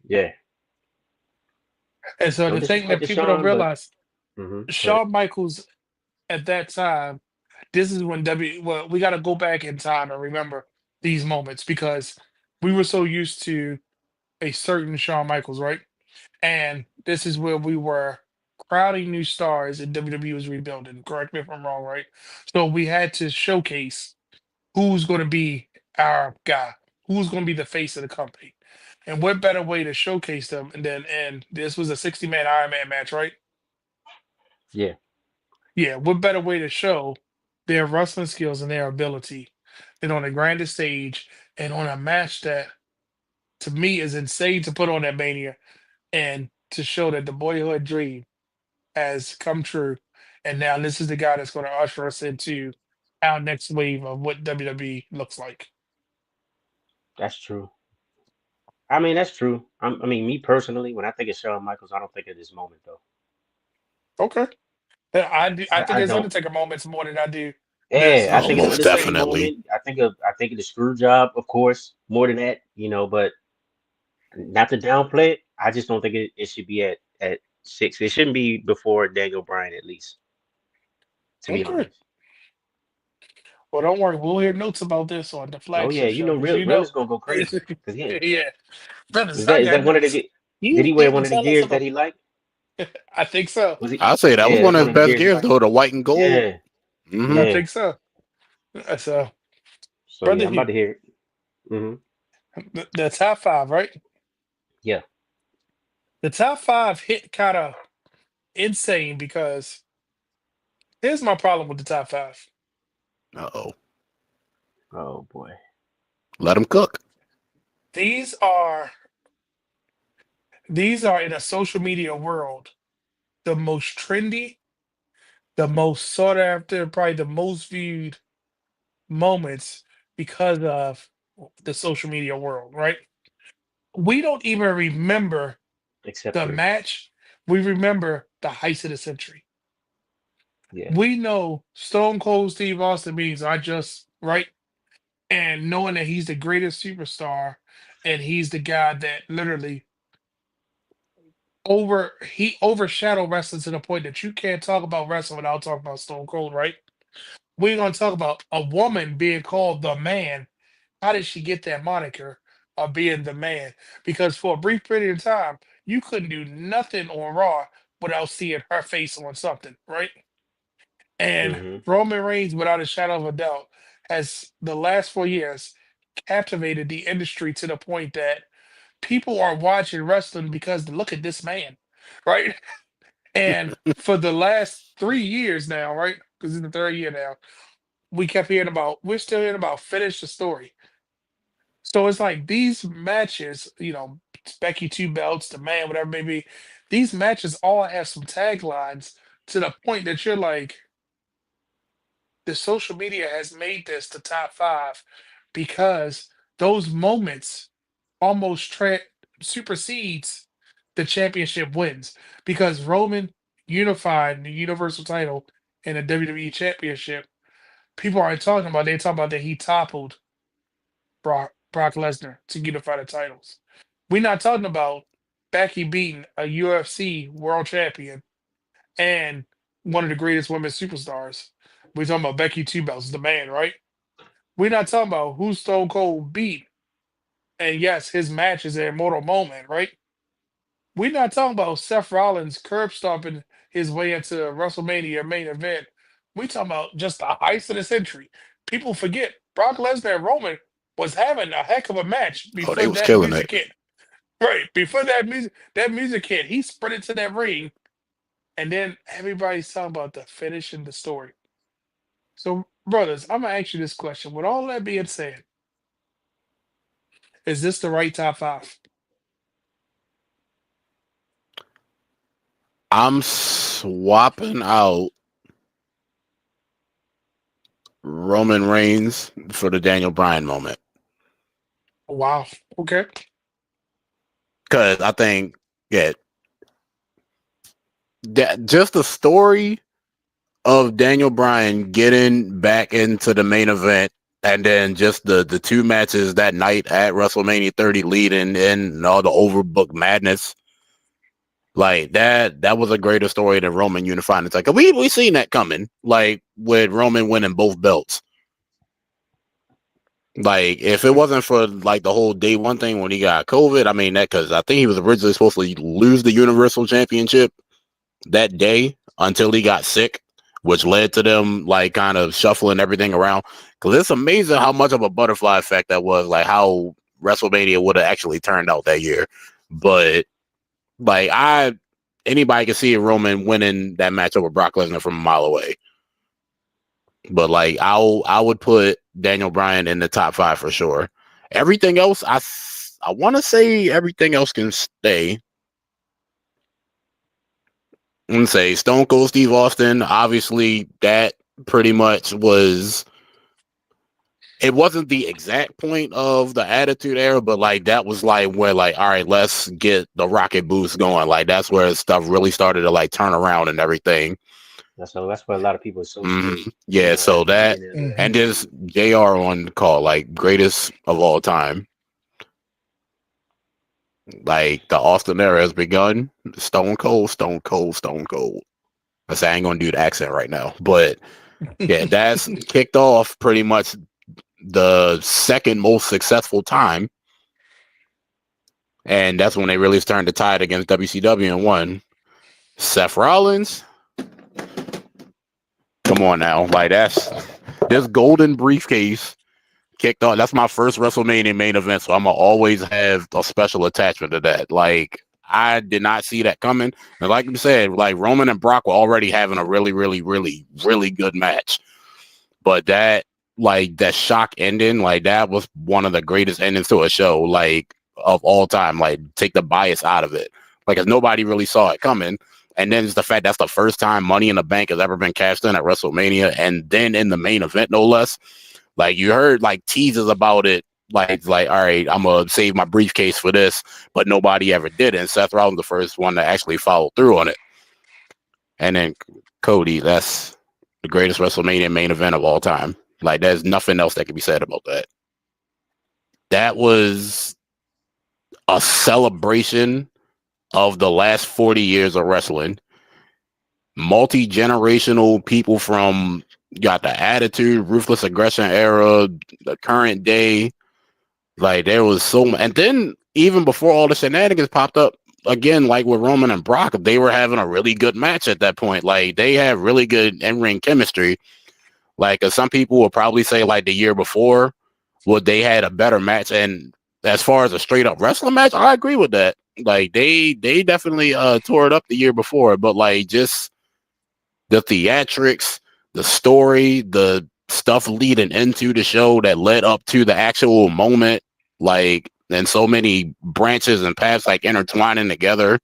yeah. and so No the thing disrespect that to people don't Shawn, but realize, go ahead. Shawn Michaels at that time, this is when W. Well, we got to go back in time and remember these moments because we were so used to a certain Shawn Michaels, right? And this is where we were crowding new stars and WWE was rebuilding. Correct me if I'm wrong, right? So we had to showcase who's going to be our guy, who's going to be the face of the company. And what better way to showcase them and this was a 60-man Iron Man match, right? Yeah, Yeah, what better way to show their wrestling skills and their ability than on a grander stage and on a match that to me is insane to put on at Mania and to show that the boyhood dream has come true. And now this is the guy that's going to usher us into our next wave of what WWE looks like. that's true. I mean, that's true. I mean, me personally, when I think of Shawn Michaels, I don't think of this moment though. Okay. Yeah, I think I it's don't. Undertaker moments more than I do this. Yeah, I Oh, think it's most Undertaker definitely. moment. I think of the screw job, of course, more than that, but not to downplay it. I just don't think it should be at 6. It shouldn't be before Daniel Bryan at least, to be Okay. honest. Well, don't worry. We'll hear notes about this on the Oh yeah, flagship show because Real is gonna go crazy. Cause yeah, yeah, brothers, is I that got one of notes. the did You he wear didn't one of the tell us gears that about. he liked? I think so. Was he? I say that was Yeah, one that's of one his of the best gears he gears, liked. though, the white and gold. Yeah, Hmm. I yeah. think so. So, So yeah, brother I'm about Hugh, to hear it. Hmm. the top five, right? Yeah. The top five hit kind of insane because here's my problem with the top five. Uh-oh. Oh boy. Let him cook. These are these are in a social media world the most trendy, the most sought after, probably the most viewed moments because of the social media world, right? We don't even remember Except the 3. match. We remember the heist of the century. Yeah. We know Stone Cold Steve Austin means I just, right? And knowing that he's the greatest superstar and he's the guy that literally he overshadowed wrestling to the point that you can't talk about wrestling without talking about Stone Cold, right? We're gonna talk about a woman being called the man. How did she get that moniker of being the man? Because for a brief period of time, you couldn't do nothing on Raw without seeing her face on something, right? And Hmm. Roman Reigns, without a shadow of a doubt, has the last 4 years captivated the industry to the point that people are watching wrestling because look at this man, right? And for the last 3 years now, right? Because it's the third year now, we're still hearing about finish the story. So it's like these matches, Becky two belts, the man, whatever it may be, these matches all have some taglines to the point that you're like, the social media has made this the top five because those moments almost supersedes the championship wins because Roman unified the Universal title and the WWE Championship. People aren't talking about. They're talking about that he toppled Brock Lesnar to unify the titles. We're not talking about Becky beating a UFC world champion and one of the greatest women's superstars. We're talking about Becky Two Belts, the man, right? We're not talking about who Stone Cold beat. And yes, his match is an immortal moment, right? We're not talking about Seth Rollins curb stomping his way into WrestleMania main event. We talking about just the heist of the century. People forget Brock Lesnar and Roman was having a heck of a match Oh, before they was that killing music it. hit. Right. Before that music hit, he sprinted to that ring, and then everybody's talking about the finish and the story. So, brothers, I'm gonna ask you this question. With all that being said, is this the right top five? I'm swapping out Roman Reigns for the Daniel Bryan moment. Wow. Okay. Because I think, yeah, that just the story of Daniel Bryan getting back into the main event and then just the two matches that night at WrestleMania 30 leading and all the overbooked madness. Like that was a greater story than Roman unifying. It's like we seen that coming, like with Roman winning both belts. Like, if it wasn't for like the whole day one thing when he got COVID, I mean, that because I think he was originally supposed to lose the Universal Championship that day until he got sick, which led to them like kind of shuffling everything around. Because it's amazing how much of a butterfly effect that was, like how WrestleMania would have actually turned out that year. But like, anybody can see Roman winning that match over Brock Lesnar from a mile away. But like, I would put Daniel Bryan in the top 5 for sure. Everything else, I want to say everything else can stay. I'm gonna say Stone Cold Steve Austin. Obviously, that pretty much was. It wasn't the exact point of the Attitude Era, but like that was like where like, all right, let's get the rocket boost going. Like that's where stuff really started to like turn around and everything. So that's what a lot of people associate. Yeah, so at the that beginning of the and era. there's JR on the call, like greatest of all time. Like the Austin era has begun. Stone Cold, Stone Cold, Stone Cold. I say I ain't gonna do the accent right now, but yeah, that's kicked off pretty much the second most successful time, and that's when they really turned the tide against WCW and won. Seth Rollins, come on now, like that's this golden briefcase kicked off. That's my first WrestleMania main event, so I'm gonna always have a special attachment to that. Like I did not see that coming, and like you said, like Roman and Brock were already having a really, really, really, really good match, but that like that shock ending, like that was one of the greatest endings to a show, like of all time. Like take the bias out of it, like as nobody really saw it coming. And then it's the fact that's the first time Money in the Bank has ever been cashed in at WrestleMania, and then in the main event, no less. Like you heard like teases about it, like all right, I'm gonna save my briefcase for this, but nobody ever did it. And Seth Rollins the first one to actually follow through on it. And then Cody, that's the greatest WrestleMania main event of all time. Like there's nothing else that can be said about that. That was a celebration of the last 40 years of wrestling. Multi-generational people from got the Attitude, Ruthless Aggression era, the current day. Like there was so much, and then even before all the shenanigans popped up again, like with Roman and Brock, they were having a really good match at that point. Like they had really good in-ring chemistry. Like some people will probably say like the year before, well, they had a better match. And as far as a straight up wrestling match, I agree with that. Like they definitely tore it up the year before, but like just the theatrics, the story, the stuff leading into the show that led up to the actual moment, like, and so many branches and paths like intertwining together.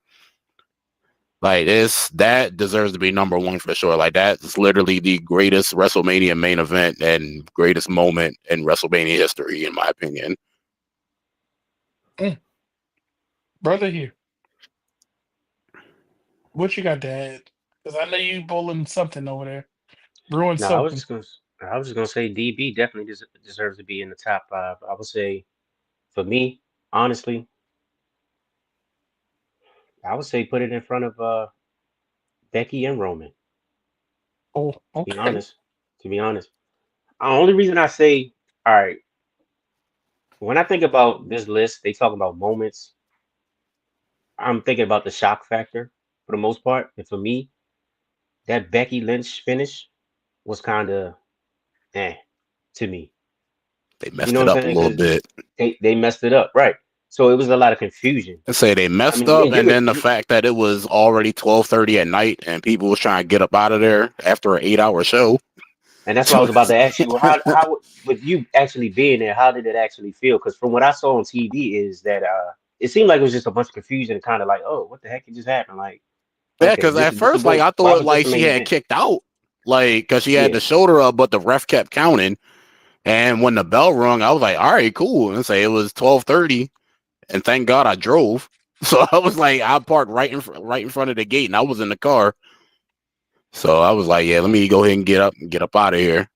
Like this, that deserves to be number one for sure. Like that's literally the greatest WrestleMania main event and greatest moment in WrestleMania history, in my opinion. Brother here. What you got, Dad? Because I know you bowling something over there. Brewing No, something. I was just gonna say DB definitely deserves to be in the top 5. I would say for me, honestly, I would say put it in front of Becky and Roman. Oh, Be okay. honest. To be honest, the only reason I say, all right, when I think about this list, they talk about moments. I'm thinking about the shock factor for the most part, and for me, that Becky Lynch finish was kind of eh to me. They You messed know it what I'm up a saying? little Because bit. they messed it up, right? So it was a lot of confusion. I say they I messed mean, up, and and then the fact that it was already 12:30 at night, and people was trying to get up out of there after an 8-hour show. that's what I So was about to ask you. How with you actually being there, how did it actually feel? Because from what I saw on TV is that it seemed like it was just a bunch of confusion and kind of like, oh, what the heck just happened? Like, yeah, okay, because at this first, like was I why thought, was this like the she main had event? kicked out, like because she had Yeah. the shoulder up, but the ref kept counting. And when the bell rung, I was like, all right, cool. And say it was 12:30, and thank God I drove. So I was like, I parked right in front of the gate, and I was in the car. So I was like, yeah, let me go ahead and get up out of here.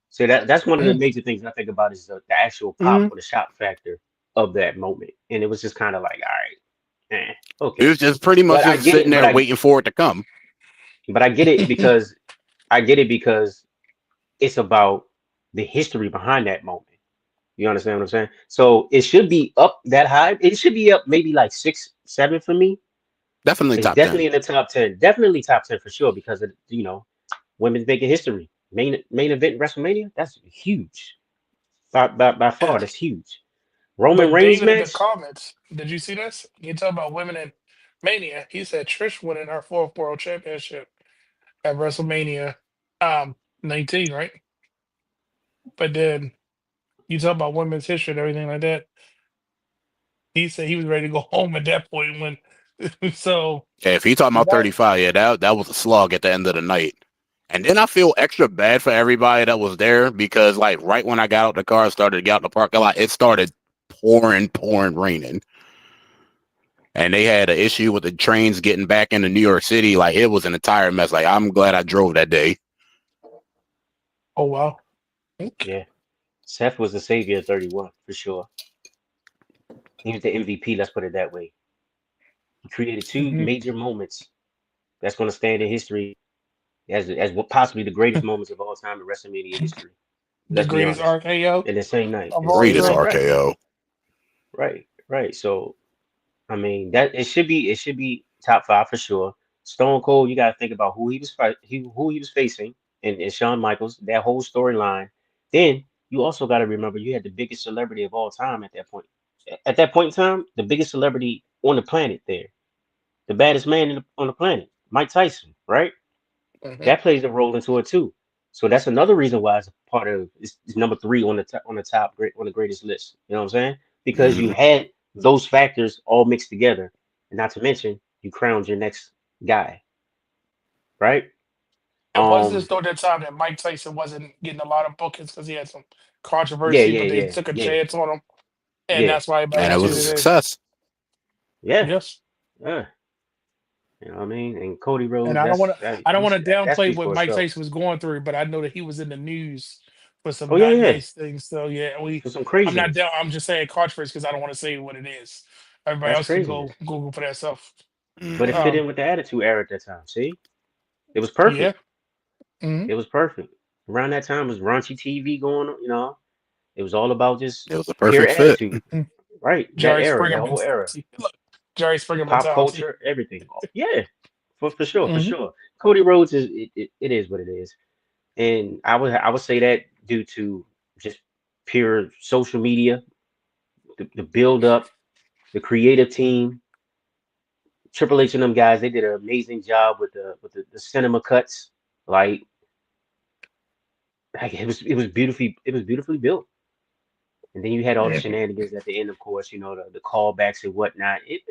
So that's one of the Mm. major things I think about is the actual pop Mhm. or the shock factor of that moment. And it was just kind of like, all right, It okay. was just pretty much But I just get sitting it, there waiting for it to come. but I get it because I get it because it's about the history behind that moment. You understand what I'm saying? So it should be up that high. It should be up maybe like 6, 7 for me. Definitely It's top 10. definitely in the top 10. Definitely top 10 for sure because of women's making history. Main event in WrestleMania. That's huge. By far, that's huge. Roman But Reigns David in the match. comments, did you see this? You talk about women in Mania. He said Trish winning her fourth world championship at WrestleMania 19, right? But then you talk about women's history and everything like that. He said he was ready to go home at that point when so Yeah, if he talking about that 35, yeah, that was a slog at the end of the night. And then I feel extra bad for everybody that was there because, like, right when I got out the car, started to get out the parking lot, it started pouring, raining. And they had an issue with the trains getting back into New York City. Like, it was an entire mess. Like, I'm glad I drove that day. oh wow. Okay. Yeah, Seth was the savior of 31 for sure. He was the MVP. Let's put it that way. He created two Mhm. major moments that's going to stand in history as what possibly the greatest moments of all time in WrestleMania history. The Let's be greatest honest. RKO In the same night, of in the all same Greatest night, time. right, RKO. right. So I mean that it should be top five for sure. Stone Cold, you got to think about who he was who he was facing, and Shawn Michaels. That whole storyline. Then you also got to remember you had the biggest celebrity of all time at that point. At that point in time, the biggest celebrity on the planet there, the baddest man on the planet, Mike Tyson, right? Mhm. That plays a role into it too. So that's another reason why it's part of it's number three on the top on the greatest list. You know what I'm saying? Because you Hmm. had those factors all mixed together, and not to mention you crowned your next guy, right? And was this Um, during that time that Mike Tyson wasn't getting a lot of bookings because he had some yeah, controversy, yeah, but they yeah, took a yeah, chance on him, and yeah, that's why everybody And it was was a tuning in. success. yeah, Yes. yeah. You know what I mean? And Cody And Rhodes, I don't want to I don't want to that downplay speaks what for Mike itself. Tyson was going through, but I know that he was in the news for Oh some yeah, not yeah, nice things. So yeah, for some I'm not craziness. down. I'm just saying controversy because I don't want to say what it is. Everybody That's else can craziness. go Google for that stuff. But it Hmm. fit Um, in with the Attitude Era at that time. See, it was yeah. perfect. Hmm. It was perfect. Around that time was raunchy TV going on, It was all about just It was a pure perfect fit. attitude. Right. That Jerry era, Springer that whole era. mentality. Look, Jerry Springer Pop mentality. culture, everything. Yeah, for sure, for Hmm. sure. Cody Rhodes it is what it is. And I would say that due to just pure social media, the build up, the creative team, Triple H and them guys, they did an amazing job with the cinema cuts. Like, it was beautifully built. And then you had all the shenanigans at the end, of course, the callbacks and whatnot. It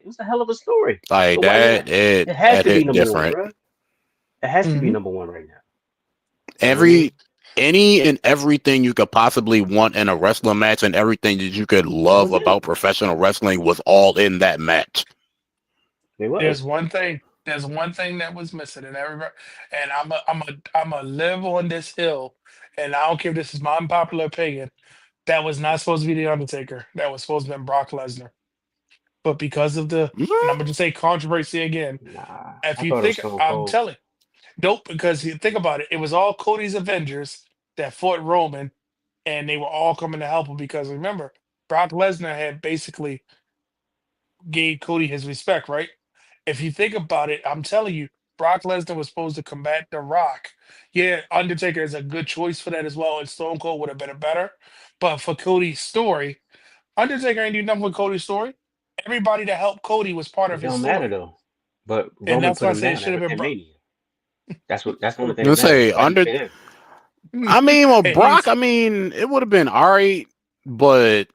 was a hell of a story. Like So why that, not? it It has that to be hit number one, different. bro. It has to be Hmm. number one right now. You know what I mean? Every any and everything you could possibly want in a wrestling match and everything that you could That love was it. about professional wrestling was all in that match. It There's was. one thing. There's one thing that was missing, and everybody. And I'm a live on this hill, and I don't care if this is my unpopular opinion. That was not supposed to be the Undertaker. That was supposed to be Brock Lesnar. But because of and I'm Mhm. gonna just say controversy again. Nah, If I you thought it was think, Stone I'm Cold. telling, nope. Because you think about it, it was all Cody's Avengers that fought Roman, and they were all coming to help him. Because remember, Brock Lesnar had basically gave Cody his respect, right? If you think about it, I'm telling you, Brock Lesnar was supposed to combat The Rock. Yeah, Undertaker is a good choice for that as well, and Stone Cold would have been a better. But for Cody's story, Undertaker ain't do nothing with Cody's story. Everybody that helped Cody was part of It his don't matter story, though. But and Roman that's put why I him say it down should have been at Brock. Mania. That's the only thing that Let's matters. say That's why he under. fit in. I mean, with And Brock, he's I mean, it would have been all right, but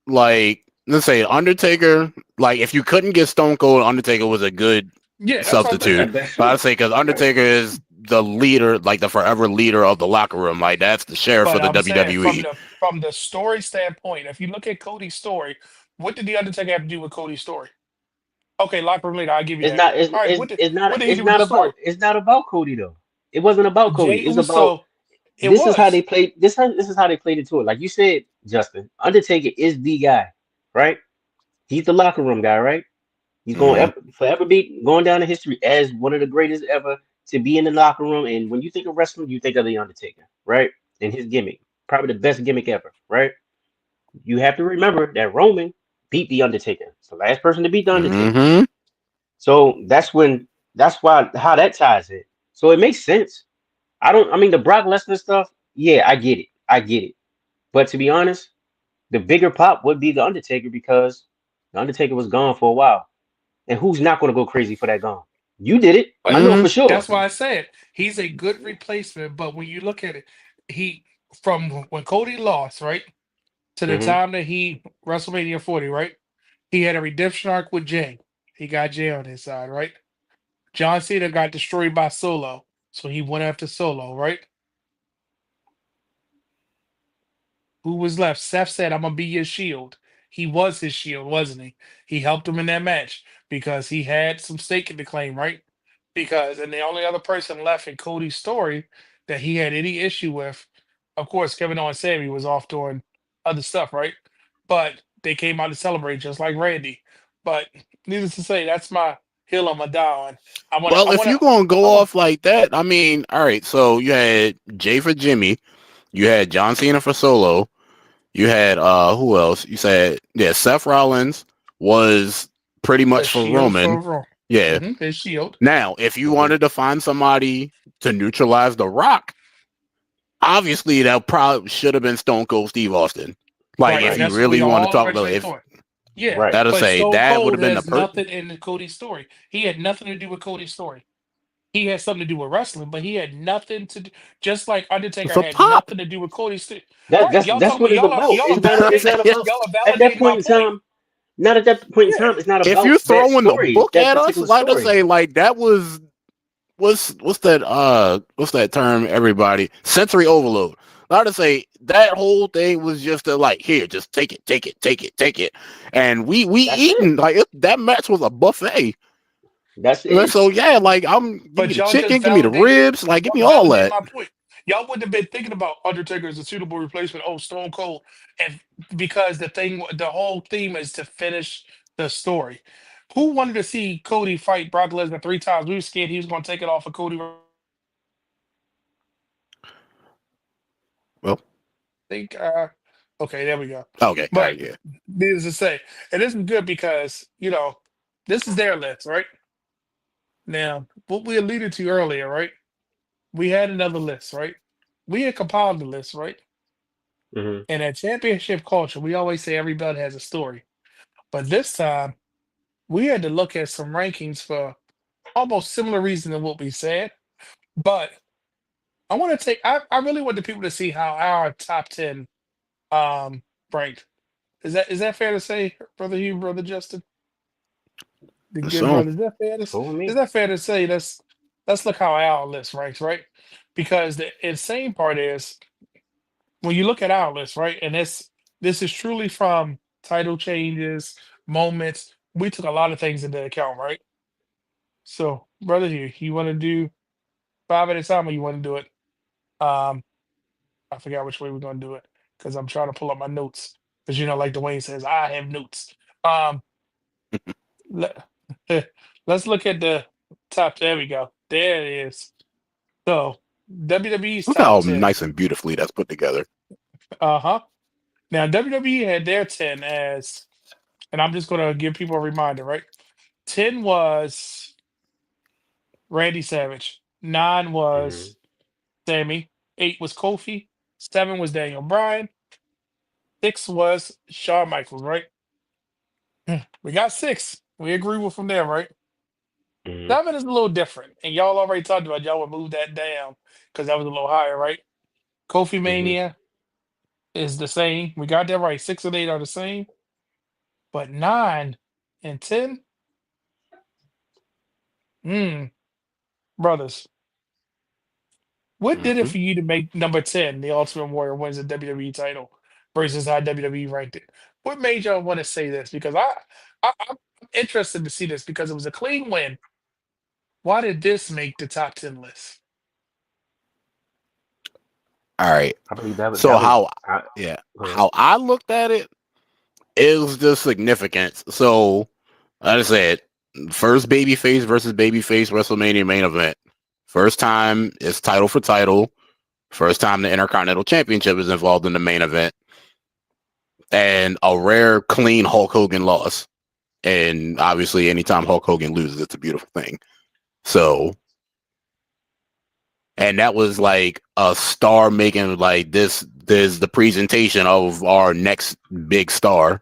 like, let's say Undertaker. Like, if you couldn't get Stone Cold, Undertaker was a good yeah, that's what I'm That's saying. our substitute. best But I'd choice. say because Right. Undertaker is the leader, like the forever leader of the locker room. Like that's the sheriff But of the I'm saying WWE. from the story standpoint, if you look at Cody's story, what did the Undertaker have to do with Cody's story? Okay, locker room leader, I'll give you It's that. not. It's, All right, it's, it's not. what did he It's do with not the about. story? It's not about Cody though. It wasn't about Cody. Jay It's about. Uso, it This is how they was. played. This is how they played into it. Like you said, Justin. Undertaker is the guy, right? He's the locker room guy, right? He's going Hmm. to forever be going down in history as one of the greatest ever to be in the locker room. And when you think of wrestling, you think of the Undertaker, right? And his gimmick, probably the best gimmick ever, right? You have to remember that Roman beat the Undertaker. It's the last person to beat the Undertaker. Mm-hmm. So that's why how that ties in. So it makes sense. I mean the Brock Lesnar stuff, yeah, I get it. I get it. But to be honest, the bigger pop would be the Undertaker because the Undertaker was gone for a while. And who's not gonna go crazy for that gone? You did it. I But know Mm-hmm. for sure. that's why I said he's a good replacement. But when you look at it, he from when Cody lost, right, to the Hmm. time that he WrestleMania 40, right, he had a redemption arc with Jay. He got Jay on his side, right? John Cena got destroyed by Solo, so he went after Solo, right? Who was left? Seth said, "I'm gonna be your shield." He was his shield, wasn't he? He helped him in that match because he had some stake in the claim, right? Because and the only other person left in Cody's story that he had any issue with, of course, Kevin Owens Sammy was off doing other stuff, right? But they came out to celebrate just like Randy. But needless to say, that's my hill on my die on. Well, if you're gonna go I want off like that, I mean, all right. So you had Jay for Jimmy, you had John Cena for Solo, you had who else? You said Seth Rollins was pretty the much for shield Roman. for Raw. Yeah. His shield. Now, if you Hmm. wanted to find somebody to neutralize The Rock, obviously that probably should have been Stone Cold Steve Austin. Like, Right, if and Right. you that's what we really want to all talk about originally it, if thought. Yeah, Right. that'll but say Stone that would have Cold been the has per. nothing in Cody's story. He had nothing to do with Cody's story. He had something to do with wrestling, but he had nothing to do. Just like Undertaker For had Pop. nothing to do with Cody's story. That Right? that's Y'all that's talking what about it's about. y'all are It's validating not about y'all are at that validating my point in point. time. Not at that point in Yeah, time. It's not If about you're that throwing the story, book that at us, particular like to story. say, like that was what's that term? Everybody sensory overload. Not to say that whole thing was just a like here, just take it, take it, take it, take it, and we That's it. eating like that match was a buffet. That's it. So yeah, like give me but the y'all just chicken, give me the ribs, like give me y'all all validated that. my point. Y'all wouldn't have been thinking about Undertaker as a suitable replacement. Oh, Stone Cold, and because the whole theme is to finish the story. Who wanted to see Cody fight Brock Lesnar 3 times? We were scared he was going to take it off of Cody. Well, Think, okay, there we go. okay, all But right, yeah. needless to say, and this is good because this is their list, right? Now, what we alluded to earlier, right? We had another list, right? We had compiled the list, right? Hmm. And at championship culture, we always say every belt has a story. But this time, we had to look at some rankings for almost similar reason to what we said. But I really want the people to see how our top 10 um ranked. Is that fair to say, Brother Hugh, Brother Justin? The good So brother. Cool with Is me. that fair to say? Let's look how our list ranks, right? Because the insane part is when you look at our list, right? And this is truly from title changes, moments. We took a lot of things into account, right? So, brother, you want to do 5 at a time, or you want to do it? Um, I forgot which way we're gonna do it because I'm trying to pull up my notes. Because like Dwayne says, I have notes. Um, let, let's look at the top. There we go. There it is. So WWE's look top how 10. nice and beautifully that's put together. Uh-huh. Now WWE had their 10 as, and I'm just gonna give people a reminder, right? 10 was Randy Savage, 9 Hmm. was Sammy, 8 was Kofi, 7 was Daniel Bryan, 6 was Shawn Michaels, right? We got 6. We agree with from there, right? Hmm. 7 is a little different, and y'all already talked about y'all would move that down because that was a little higher, right? Kofi Hmm. Mania is the same. We got that right. 6 and 8 are the same, but 9 and 10, hmm, brothers. What did it Hmm. for you to make number 10 the Ultimate Warrior wins the WWE title versus how WWE ranked it? What made y'all want to say this? Because I'm interested to see this because it was a clean win. Why did this make the top 10 list? All right. I believe that was So that was. how I, yeah, go ahead. how I looked at it is the significance. So like I said, first babyface versus babyface WrestleMania main event. First time it's title for title. First time the Intercontinental Championship is involved in the main event. and a rare clean Hulk Hogan loss. And obviously, anytime Hulk Hogan loses, it's a beautiful thing. So, and that was like a star making like this. There's the presentation of our next big star.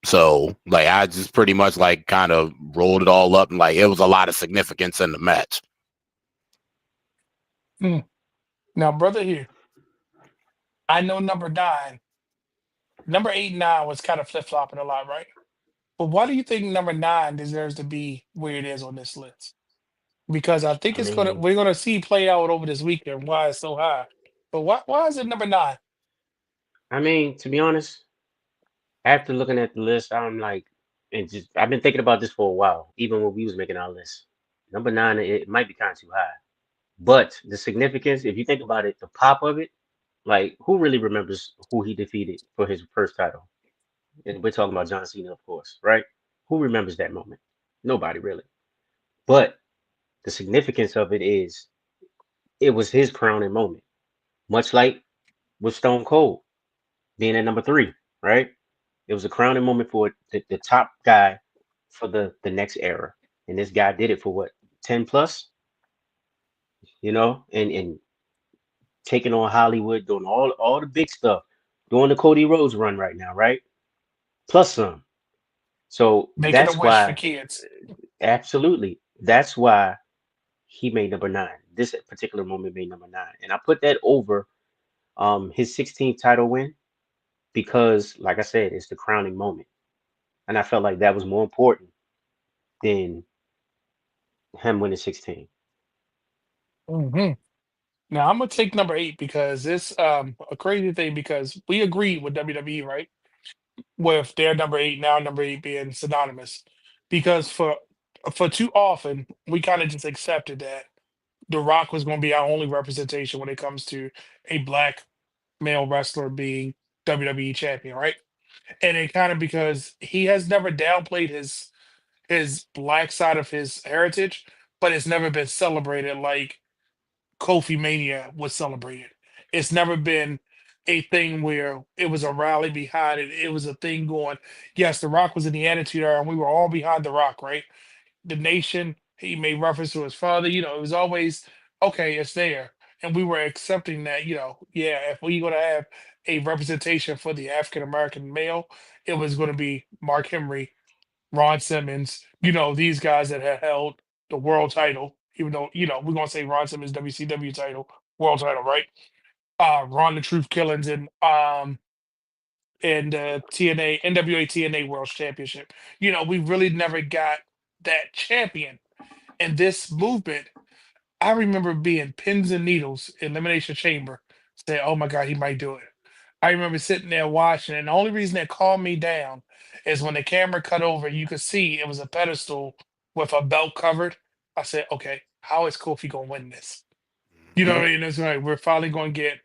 So, like, I just pretty much like kind of rolled it all up, and like it was a lot of significance in the match. Now, brother, here, I know number 8 and 9 was kind of flip flopping a lot, right? But why do you think number 9 deserves to be where it is on this list? Because I think I mean, we're gonna see play out over this weekend why it's so high. But why is it number 9? to be honest, after looking at the list, I'm like, and just I've been thinking about this for a while, even when we was making our list. Number 9, it might be kind of too high. But the significance, if you think about it, the pop of it, like who really remembers who he defeated for his first title? And we're talking about John Cena, of course, right? Who remembers that moment? Nobody really. But the significance of it is it was his crowning moment, much like with Stone Cold being at number 3, right? It was a crowning moment for the top guy for the next era. And this guy did it for what, 10 plus, and taking on Hollywood, doing all the big stuff, doing the Cody Rhodes run right now, right? Plus some. So Making a that's wish for why, kids. absolutely, that's why he made number 9. This particular moment made number 9, and I put that over his 16th title win because, like I said, it's the crowning moment, and I felt like that was more important than him winning 16. hmm Now I'm gonna take number 8 because it's a crazy thing because we agreed with WWE, right? With their number 8 now number 8 being synonymous. Because for too often we kind of just accepted that The Rock was gonna be our only representation when it comes to a black male wrestler being WWE champion, right? And it kind of because he has never downplayed his black side of his heritage, but it's never been celebrated like Kofi Mania was celebrated. It's never been a thing where it was a rally behind it. It was a thing going, yes, The Rock was in the Attitude Era, and we were all behind The Rock, right? The nation, he made reference to his father, it was always, okay, it's there. And we were accepting that, yeah, if we're going to have a representation for the African American male, it was going to be Mark Henry, Ron Simmons, these guys that had held the world title, even though, we're gonna say Ron Simmons WCW title, world title, right? Ron the Truth Killings and TNA, NWA TNA World Championship. We really never got that champion. And this movement, I remember being pins and needles, Elimination Chamber, saying, oh my God, he might do it. I remember sitting there watching, and the only reason that calmed me down is when the camera cut over, you could see it was a pedestal with a belt covered. I said, okay, how is Kofi going to win this? You know what I mean? It's like we're finally going to get,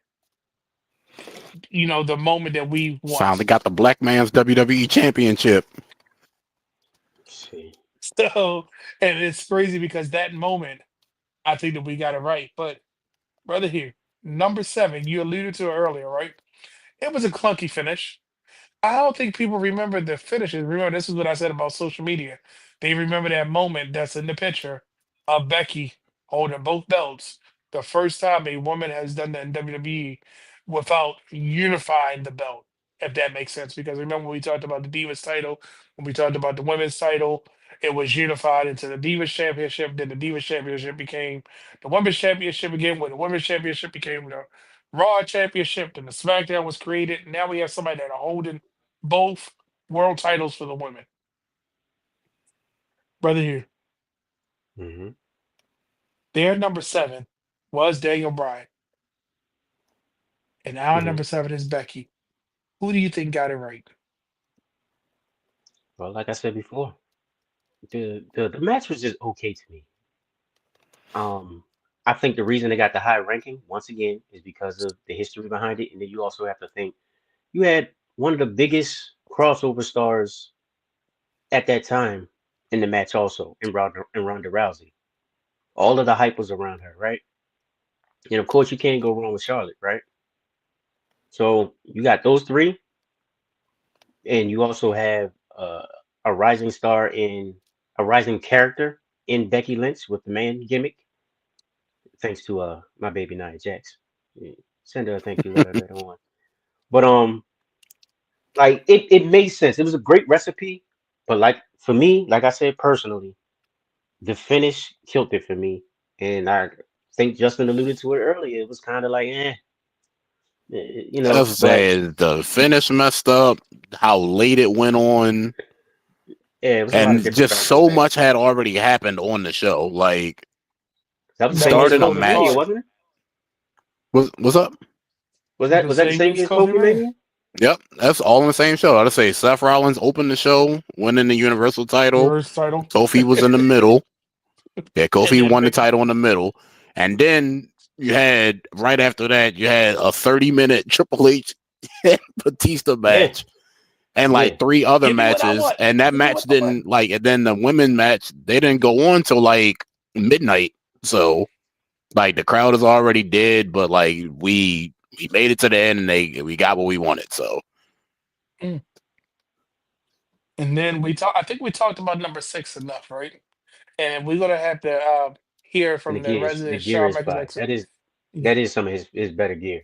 the moment that we want. Finally got the black man's WWE championship. See. So, and it's crazy because that moment, I think that we got it right. But, brother, here, number 7, you alluded to it earlier, right? It was a clunky finish. I don't think people remember the finishes. Remember, this is what I said about social media. They remember that moment that's in the picture of Becky holding both belts. The first time a woman has done that in WWE without unifying the belt, if that makes sense. Because remember, we talked about the Divas title, when we talked about the women's title, it was unified into the Divas Championship. Then the Divas Championship became the Women's Championship again, when the Women's Championship became the Raw Championship. Then the SmackDown was created. Now we have somebody that are holding both world titles for the women. Brother here, Hmm. their number 7 was Daniel Bryan, and our Hmm. number 7 is Becky. Who do you think got it right? Well, like I said before, the match was just okay to me. Um, I think the reason they got the high ranking once again is because of the history behind it, and then you also have to think you had one of the biggest crossover stars at that time in the match, also in Ronda Rousey. All of the hype was around her, right? And of course, you can't go wrong with Charlotte, right? So you got those three. and you also have a rising star in a rising character in Becky Lynch with the man gimmick, thanks to my baby Nia Jax. Yeah, send her a thank you letter later on. But like it made sense. It was a great recipe, but like for me, like I said personally, the finish killed it for me. And I think Justin alluded to it earlier. It was kind of like, That's but saying the finish messed up, how late it went on, yeah, it was a lot of and different just factors so there. much had already happened on the show. Like That was the That same year was as starting a falling Kofi Mania, match. apart. wasn't it? What's up? The Was that the same same as year as Kofi Kofi Man. Mania? Yep, that's all in the same show. I'd say Seth Rollins opened the show, winning the Universal title. Reverse title. Kofi was in the middle. Yeah, And Kofi then won the Becky. title in the middle. And then you had, right after that, you had a 30-minute Triple H and Batista Yeah, match and yeah. like three other Give me what I matches. want. And that Give me match what I want. didn't like, and then the women match, they didn't go on till like midnight. So like the crowd is already dead, but like we made it to the end and we got what we wanted. So Mm. And then we talk. I think we talked about number 6 enough, right? And we're gonna have to hear And from the the resident gear Shawn is Michaels fire. expert. That is some of his better gear.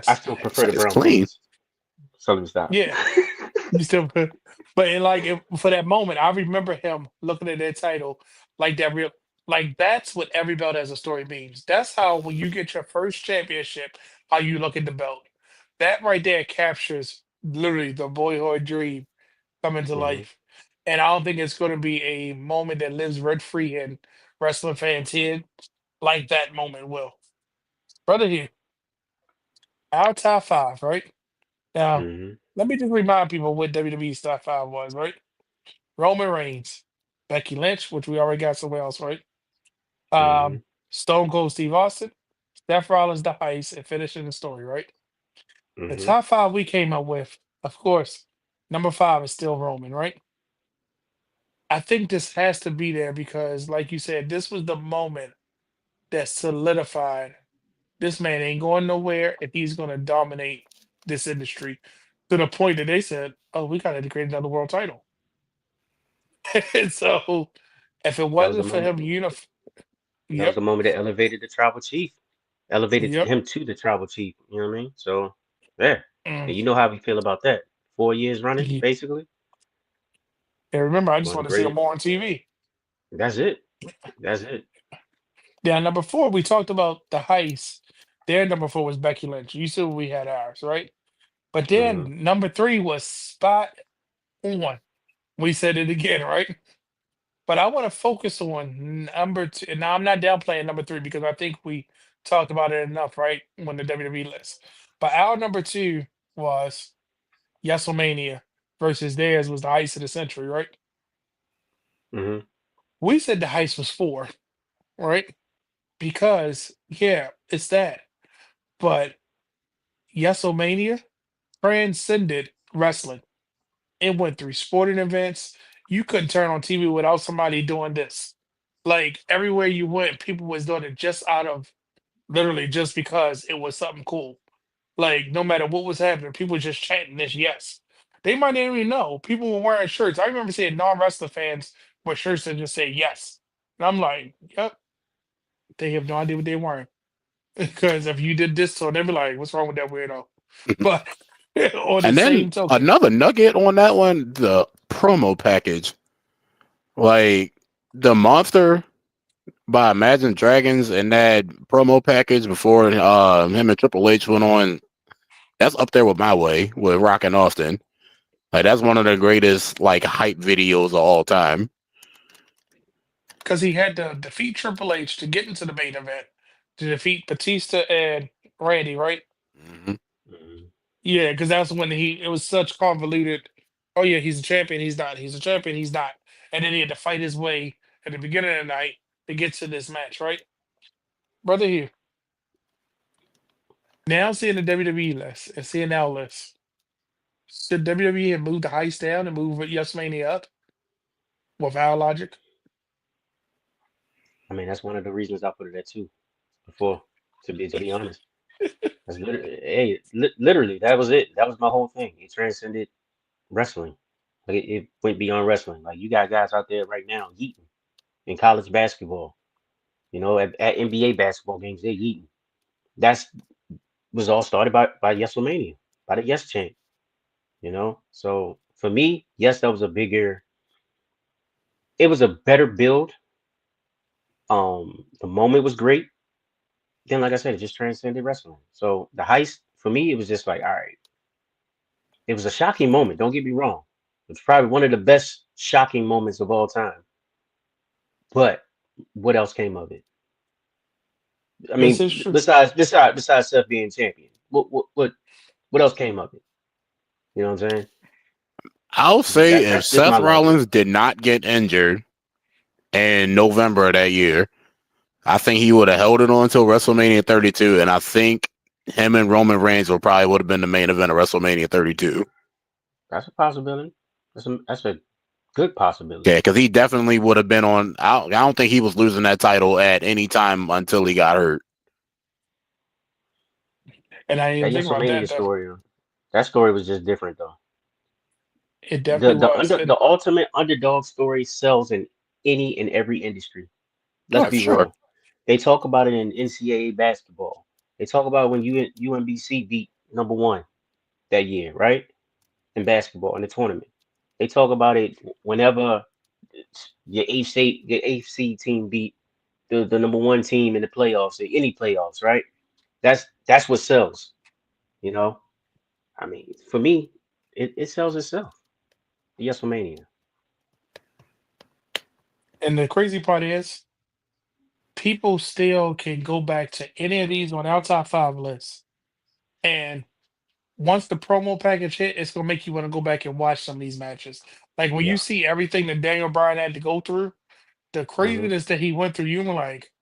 I Yes. still prefer the it's brown clean. pants. So let me stop. Yeah. You still, but in like for that moment, I remember him looking at that title like that real, like that's what every belt as a story means. That's how when you get your first championship, how you look at the belt. That right there captures literally the boyhood dream coming to Hmm. life. And I don't think it's going to be a moment that lives rent free in wrestling fans' head like that moment will. Brother here, our top 5, right? Now, Hmm. let me just remind people what WWE's top 5 was, right? Roman Reigns, Becky Lynch, which we already got somewhere else, right? Hmm. Um, Stone Cold Steve Austin, Seth Rollins, the Heist, and finishing the story, right? The Hmm. top 5 we came up with, of course, number 5 is still Roman, right? I think this has to be there because, like you said, this was the moment that solidified this man ain't going nowhere and he's going to dominate this industry to the point that they said, oh, we got to create another world title. And so if it That was the wasn't for moment. him, That was yep, the moment that elevated the tribal chief, elevated yep. him to the tribal chief. You know what I mean? So there, Mm, and you know how we feel about that. 4 years running, ye- basically. and remember, I just One of want the to see him great. more on TV. That's it. That's it. Yeah, number 4, we talked about the heist. Their number 4 was Becky Lynch. You said we had ours, right? But Hmm. then number 3 was spot on. We said it again, right? But I want to focus on number 2. Now, I'm not downplaying number 3 because I think we talked about it enough, right? When the WWE list. But our number 2 was Yesomania versus theirs was the heist of the century, right? Hmm. We said the heist was 4, right? Because, yeah, it's that. But Yesomania transcended wrestling. It went through sporting events. You couldn't turn on TV without somebody doing this. Like everywhere you went, people was doing it just out of literally just because it was something cool. Like no matter what was happening, people just chanting this yes. They might not even know. People were wearing shirts. I remember seeing non-wrestler fans with shirts that just say yes. And I'm like, yep, they have no idea what they're wearing. Because if you did this, so they'd be like, what's wrong with that weirdo? But on the And then same token, another nugget on that one, the promo package. Like the monster by Imagine Dragons and that promo package before him and Triple H went on, that's up there with My Way with Rock and Austin. Like that's one of the greatest like hype videos of all time. because he had to defeat Triple H to get into the main event, to defeat Batista and Randy, right? Hmm. Hmm. Yeah, because that's when it was such convoluted. Oh yeah, he's a champion. He's not. He's a champion. He's not. And then he had to fight his way at the beginning of the night to get to this match, right, brother? Here now, seeing the WWE list and seeing our list, should WWE have moved the heist down and move Yes Mania up with our logic? I mean, that's one of the reasons I put it at 2 before. To be honest, that's literally, hey, literally that was it. That was my whole thing. It transcended wrestling. Like it went beyond wrestling. Like you got guys out there right now yeeting in college basketball. You know, at NBA basketball games, they're yeeting. That's was all started by Wrestlemania, by the Yes Chant. You know, so for me, yes, that was a bigger. It was a better build. The moment was great. Then, like I said, it just transcended wrestling. So the heist for me, it was just like, all right, it was a shocking moment. Don't get me wrong. It's probably one of the best shocking moments of all time. But what else came of it? I This mean, is true. besides Seth being champion, what else came of it? You know what I'm saying? I'll say if That's just my Seth logic. Rollins did not get injured in November of that year, I think he would have held it on until WrestleMania 32, and I think him and Roman Reigns would have been the main event of WrestleMania 32. That's a possibility. That's a good Yeah, possibility. because he definitely would have been on. I don't think he was losing that title at any time until he got hurt. And I didn't That even think about WrestleMania that though. story, that story was just different though. It The definitely the was. under And the ultimate underdog story sells in any and every industry. Let's Oh, be sure. real. They talk about it in NCAA basketball. They talk about when UMBC beat number one that year, right? In basketball in the tournament. They talk about it whenever your AFC team beat the number one team in the playoffs or any playoffs, right? That's what sells, you know. I mean, for me, it sells itself. The WrestleMania. the crazy part is people still can go back to any of these on our top five lists. And once the promo package hit, it's gonna make you want to go back and watch some of these matches. Like when you Yeah. see everything that Daniel Bryan had to go through, the hmm craziness that he went through, you're like,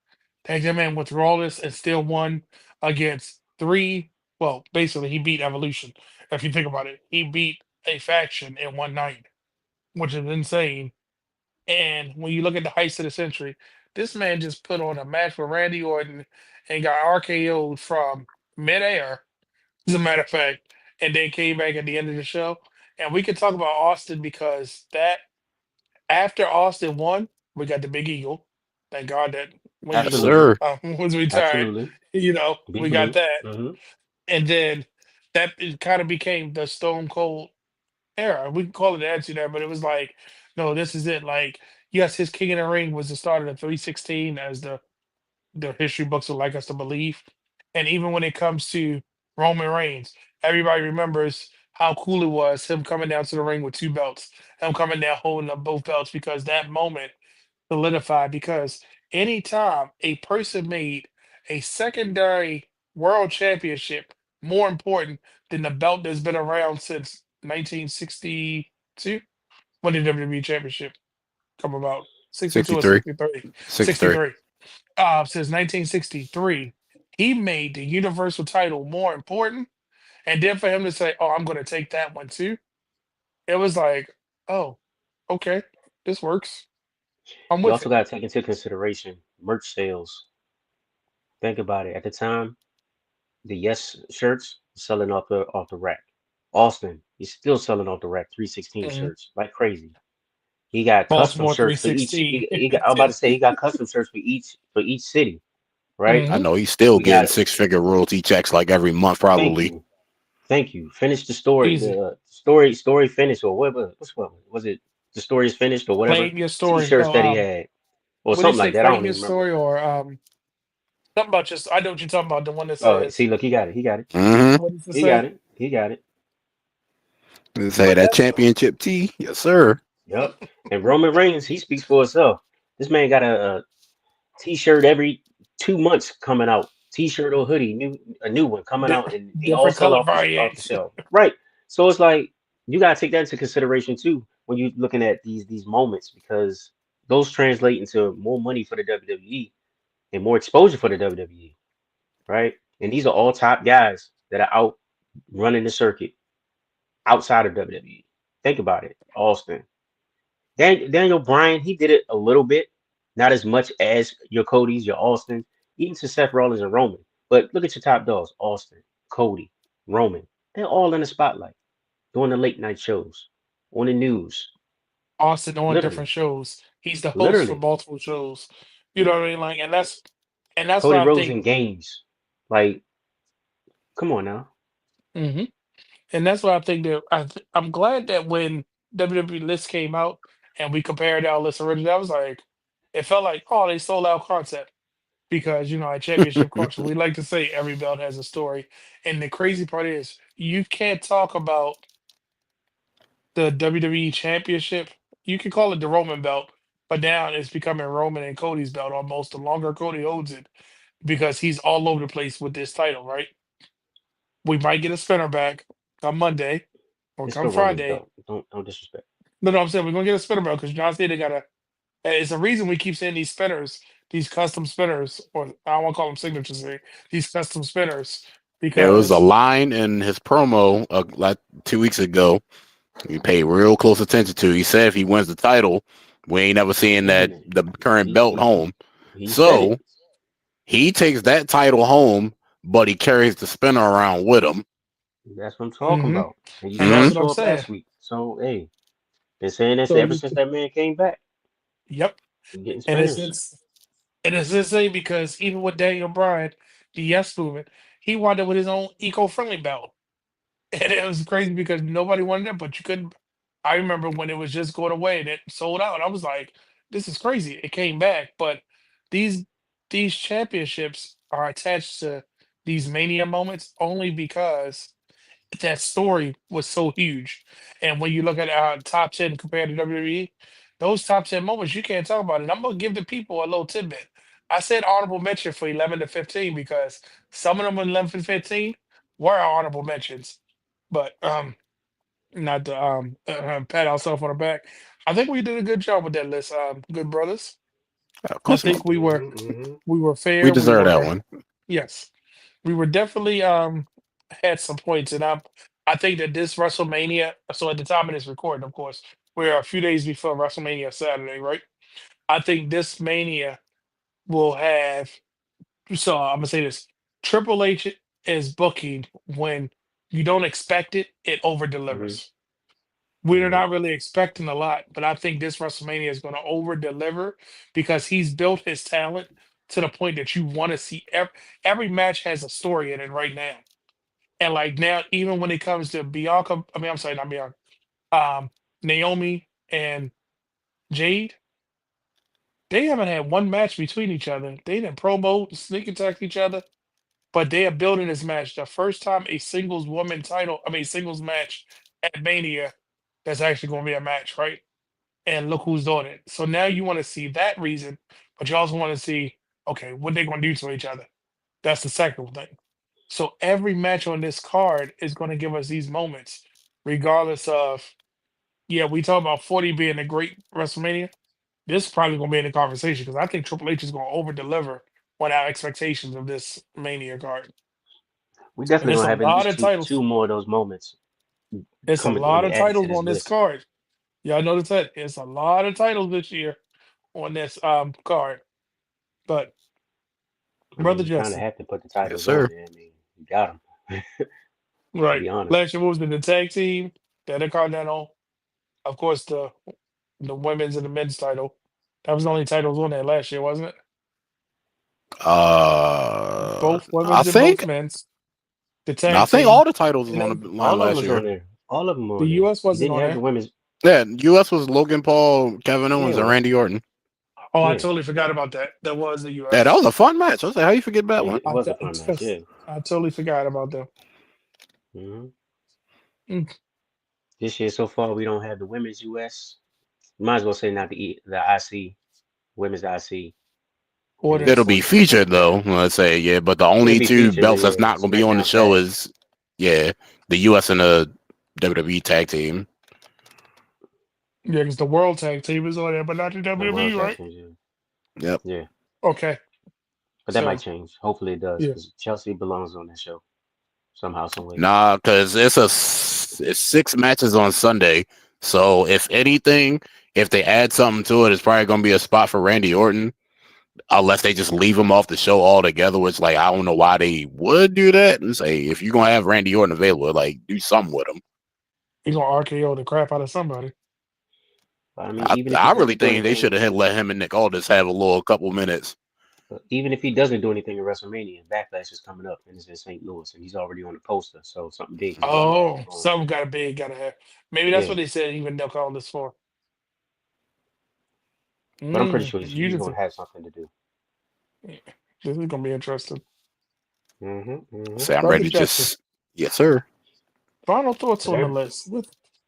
dang, that man went through all this and still won against three. Well, basically, he beat Evolution. If you think about it, he beat a faction in one night, which is insane. And when you look at the heist of the century, this man just put on a match with Randy Orton and got RKO'd from midair, as a matter of fact, and then came back at the end of the show. And we could talk about Austin because that after Austin won, we got the Big Eagle. Thank God that Wendy Yes, Absolutely. sir. was retired. Absolutely. We Big got blue. that. hmm And then that it kind of became the Stone Cold era. We can call it the Attitude Era, but it was like, no, this is it. Like, yes, his King of the Ring was the start of the 316, as the history books would like us to believe. And even when it comes to Roman Reigns, everybody remembers how cool it was him coming down to the ring with two belts, him coming down holding up both belts because that moment solidified. Because anytime a person made a secondary world championship more important than the belt that's been around since 1962, when did the WWE Championship come about? 62 or 63. 63? 63. 63. Since 1963, he made the Universal title more important. And then for him to say, "Oh, I'm going to take that one too," it was like, "Oh, okay, this works. I'm You with also it." got to take into consideration merch sales. Think about it. At the time, the Yes shirts selling off the rack. Austin, he's still selling off the rack 316 Mhm. shirts like crazy. He got custom Baltimore shirts for each. 316. I'm about to say he got custom shirts for each city, right? I Hmm. know he's still We getting got. six-figure royalty checks like every month, Thank probably. you, thank you. Finish the story. Easy. The story finished or whatever. What was it? The story is finished or whatever. Claim your story. T-shirts No, that he had or what do you something say? like that. I don't Claim your even remember. story or something about just. I know what you're talking about. The one that Oh, says, see, look, he got it. He got it. Mm-hmm. what does it He got say? it. He got it. Say But that that's championship T. Yes, sir. Yep. And Roman Reigns, he speaks for himself. This man got a T-shirt every 2 months coming out. T-shirt or hoodie, a new one coming out, different, and they all different sell color off the variants. shelf. Right. So it's like you gotta take that into consideration too when you're looking at these moments because those translate into more money for the WWE and more exposure for the WWE, right? And these are all top guys that are out running the circuit outside of WWE. Think about it. Austin. Daniel Bryan, he did it a little bit, not as much as your Cody's, your Austin, even to Seth Rollins and Roman. But look at your top dogs: Austin, Cody, Roman. They're all in the spotlight doing the late night shows. on the news. Austin on Literally, different shows. He's the host for literally. multiple shows. You know what I mean? Like, and that's Cody what I Rhodes think. in games. Like, come on now. hmm And that's what I think that I'm glad that when WWE list came out and we compared our list originally, I was like, it felt like, oh, they sold out concept because at championship culture, we like to say every belt has a story. And the crazy part is, you can't talk about the WWE championship. You can call it the Roman belt, but now it's becoming Roman and Cody's belt almost. The longer Cody holds it, because he's all over the place with this title, right? We might get a spinner back come Monday or It's come still Roman's Friday. belt. Don't disrespect. No, I'm saying we're gonna get a spinner belt because John Cena got a. It's a reason we keep saying these spinners, these custom spinners, or I don't want to call them signatures. These custom spinners There was a because line in his promo like 2 weeks ago. You pay real close attention to. He said if he wins the title, we ain't never seeing Wait a that minute. the current belt home. He said it. So he takes that title home, but he carries the spinner around with him. That's what I'm talking hmm about. And you and saw that's him what I'm show up saying. last week. So hey, been saying this So ever since that man came back. yep, He getting and it's spinners. it's and it's insane because even with Daniel Bryan, the Yes Movement, he wound up with his own eco-friendly belt. And it was crazy because nobody wanted it, but you couldn't. I remember when it was just going away and it sold out. I was like, "This is crazy." It came back, but these these championships are attached to these mania moments only because that story was so huge. And when you look at our top 10 compared to WWE, those top 10 moments you can't talk about it. I'm gonna give the people a little tidbit. I said honorable mention for 11 to 15 because some of them 11 to 15 were honorable mentions, but not to pat ourselves on the back. I think we did a good job with that list, good brothers. Of I course, think we were Mm-hmm. we fair. We deserve that were one. yes, we were definitely had some points, and I think that this WrestleMania. So at the time of this recording, of course, we're a few days before WrestleMania Saturday, right? I think this Mania will have. So I'm gonna say this: Triple H is booking when you don't expect it, it over Mm-hmm. delivers. We're Mm-hmm. not really expecting a lot, but I think this WrestleMania is going to over deliver because he's built his talent to the point that you want to see every match has a story in it right now. And like now, even when it comes to Bianca, I mean, I'm sorry, not Bianca, um, Naomi and Jade, they haven't had one match between each other. They didn't promo, sneak attack each other, but they are building this match. The first time a singles woman title, I mean, singles match at Mania, that's actually going to be a match, right? And look who's doing it. So now you want to see that reason, but you also want to see, okay, what they're going to do to each other. That's the second thing. So every match on this card is going to give us these moments, regardless of, yeah, we talk about 40 being a great WrestleMania. This is probably going to be in the conversation because I think Triple H is going to over deliver on our expectations of this Mania card. We And definitely it's gonna a have at lot least of two titles. more of those moments It's a coming on lot and of added to titles this on this list. card. Y'all notice that? It's a lot of titles this year on this card. But I mean, Brother you kind of Justin, have to put the Yes, titles on sir. there. I mean, you got them. To right? be honest. Last year what was the tag team, the Intercontinental, of course the women's and the men's title. That was the only titles on there last year, wasn't it? Both I women's and both think men's. The I tag think all team, the titles was and on then the line All of them last was on year. there. All of them were the on there. U.S. You wasn't didn't on have the there. women's. Yeah, U.S. was Logan Paul, Kevin Owens, and Yeah, Randy Orton. Oh, I yeah, totally forgot about that. That was the Yeah, that U.S. was a fun match. I was like, how you forget that yeah. one? It was a fun match. Yeah. I totally forgot about them. hmm Mm, This year so far, we don't have the women's US. Might as well say not the IC, women's IC, or and It'll this. be or the featured women's. though. Let's say, yeah, but the It'll only be two featured, but belts yeah, that's not the going to be on the SmackDown show tag. is the U.S. and the WWE tag team. Yeah, because the World Tag Team is on there, but not the The world WWE, tag right? teams. Yeah, Yep. yeah. Okay, But that might so change. Hopefully it does, yeah. because Chelsea belongs on that show somehow, some way. Nah, because it's 6 matches on Sunday. So if anything, if they add something to it, it's probably going to be a spot for Randy Orton. Unless they just leave him off the show altogether, which like I don't know why they would do that and say if you're gonna have Randy Orton available, like do something with him. He's gonna RKO the crap out of somebody. I mean, even if he I really doesn't do think they should anything, have let him and Nick Aldis have a little couple minutes. even if he doesn't do anything in WrestleMania, Backlash is coming up and it's in St. Louis, and he's already on the poster, so something big is bound to happen Oh, for him. something got big, gotta have. Maybe that's Yeah, what they said. Even they'll call this for. but I'm pretty sure You he's just going to have something to do. this is gonna be interesting. Say I'm Brother ready to Justin, just yes, sir. final thoughts But on the every, list.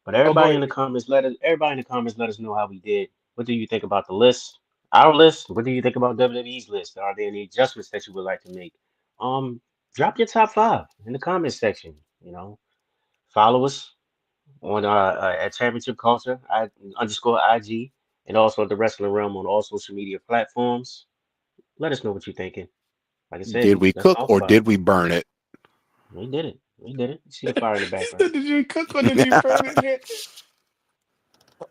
but Oh, go everybody in ahead. the comments let us know how we did. What do you think about the list? Our list. What do you think about WWE's list? Are there any adjustments that you would like to make? Um, Drop your top five in the comments section. Follow us on at Championship Culture underscore IG, and also the Wrestling Realm on all social media platforms. Let us know what you're thinking. Like I said, Did we let's cook talk or about it. did we burn it? We did it. We did it. You see the fire in the He background. said, "Did you cook or did you burn it?" Yeah.